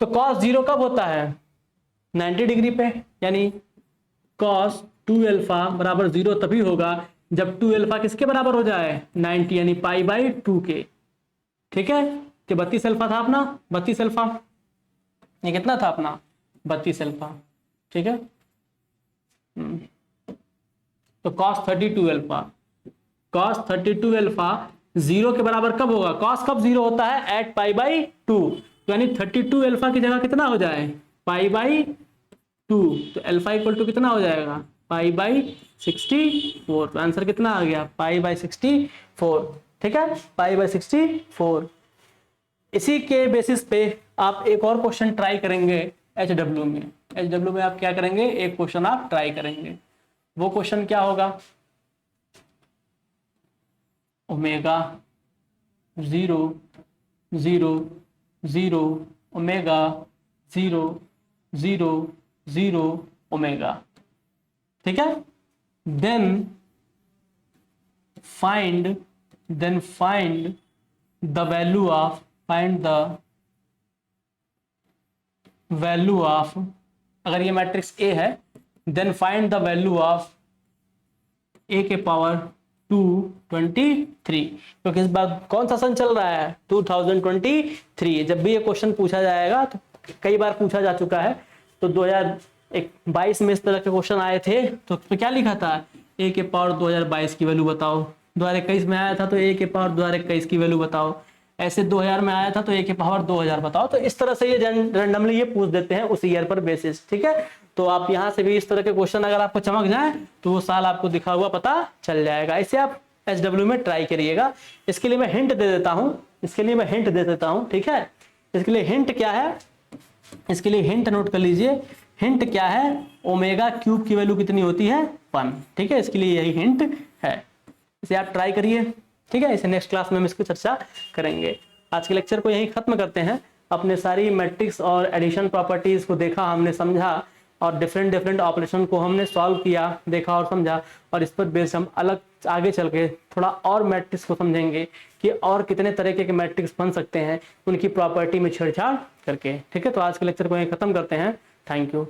तो cos 0 कब होता है, 90 डिग्री पे, यानी cos 2 अल्फा बराबर 0 तभी होगा जब 2 अल्फा किसके बराबर हो जाए, 90, यानी π/2 के, ठीक है। तो 32 अल्फा था अपना, 32 अल्फा, ये कितना था अपना, 32 अल्फा, ठीक है। तो cos 32 अल्फा, cos 32 अल्फा 0 के बराबर कब होगा, cos कब 0 होता है, एट π/2, यानी 32 अल्फा की जगह कितना हो जाए, π/2, तो अल्फा इक्वल टू कितना हो जाएगा, π/64, तो आंसर कितना आ गया, π/64, ठीक है, π/64। इसी के बेसिस पे आप एक और क्वेश्चन ट्राई करेंगे HW में। HW में आप क्या करेंगे, एक क्वेश्चन आप ट्राई करेंगे, वो क्वेश्चन क्या होगा, ओमेगा 0 0 0 ओमेगा 0 0 0 ओमेगा, ठीक है। Then find the value of, अगर ये मैट्रिक्स A है, then find the value of A के पावर 223, क्योंकि इस बार कौन सा सन चल रहा है, 2023। जब भी ये क्वेश्चन पूछा जाएगा, तो कई बार पूछा जा चुका है, तो 2022 में इस तरह के क्वेश्चन आए थे, तो उसमें क्या लिखा था, A के पावर 2022 की वैल्यू बताओ। 2021 में आया था तो A के पावर 2021 की वैल्यू बताओ। ऐसे 2000 में आया था तो A के पावर 2000 बताओ। तो इस तरह से ये रैंडमली ये पूछ देते हैं उस ईयर पर बेसिस, ठीक है। तो आप यहाँ से भी इस तरह के क्वेश्चन अगर आपको चमक जाए तो वो साल आपको दिखा हुआ पता चल जाएगा। इसे आप HW में ट्राई करिएगा। इसके लिए मैं हिंट दे देता हूँ, ठीक है। इसके लिए हिंट क्या है, इसके लिए हिंट नोट कर लीजिए। हिंट क्या है, ओमेगा क्यूब की वैल्यू कितनी होती है, 1, ठीक है। इसके लिए यही हिंट है, इसे आप ट्राई करिए, ठीक है। इसे नेक्स्ट क्लास में हम इसकी चर्चा करेंगे। आज के लेक्चर को यहीं खत्म करते हैं। अपने सारी मैट्रिक्स और एडिशन प्रॉपर्टीज को देखा हमने, समझा, और डिफरेंट ऑपरेशन को हमने सॉल्व किया, देखा और समझा, और इस पर बेस्ड हम अलग आगे चल के थोड़ा और मैट्रिक्स को समझेंगे कि और कितने तरीके के मैट्रिक्स बन सकते हैं उनकी प्रॉपर्टी में छेड़छाड़ करके, ठीक है। तो आज के लेक्चर को यहीं खत्म करते हैं। Thank you.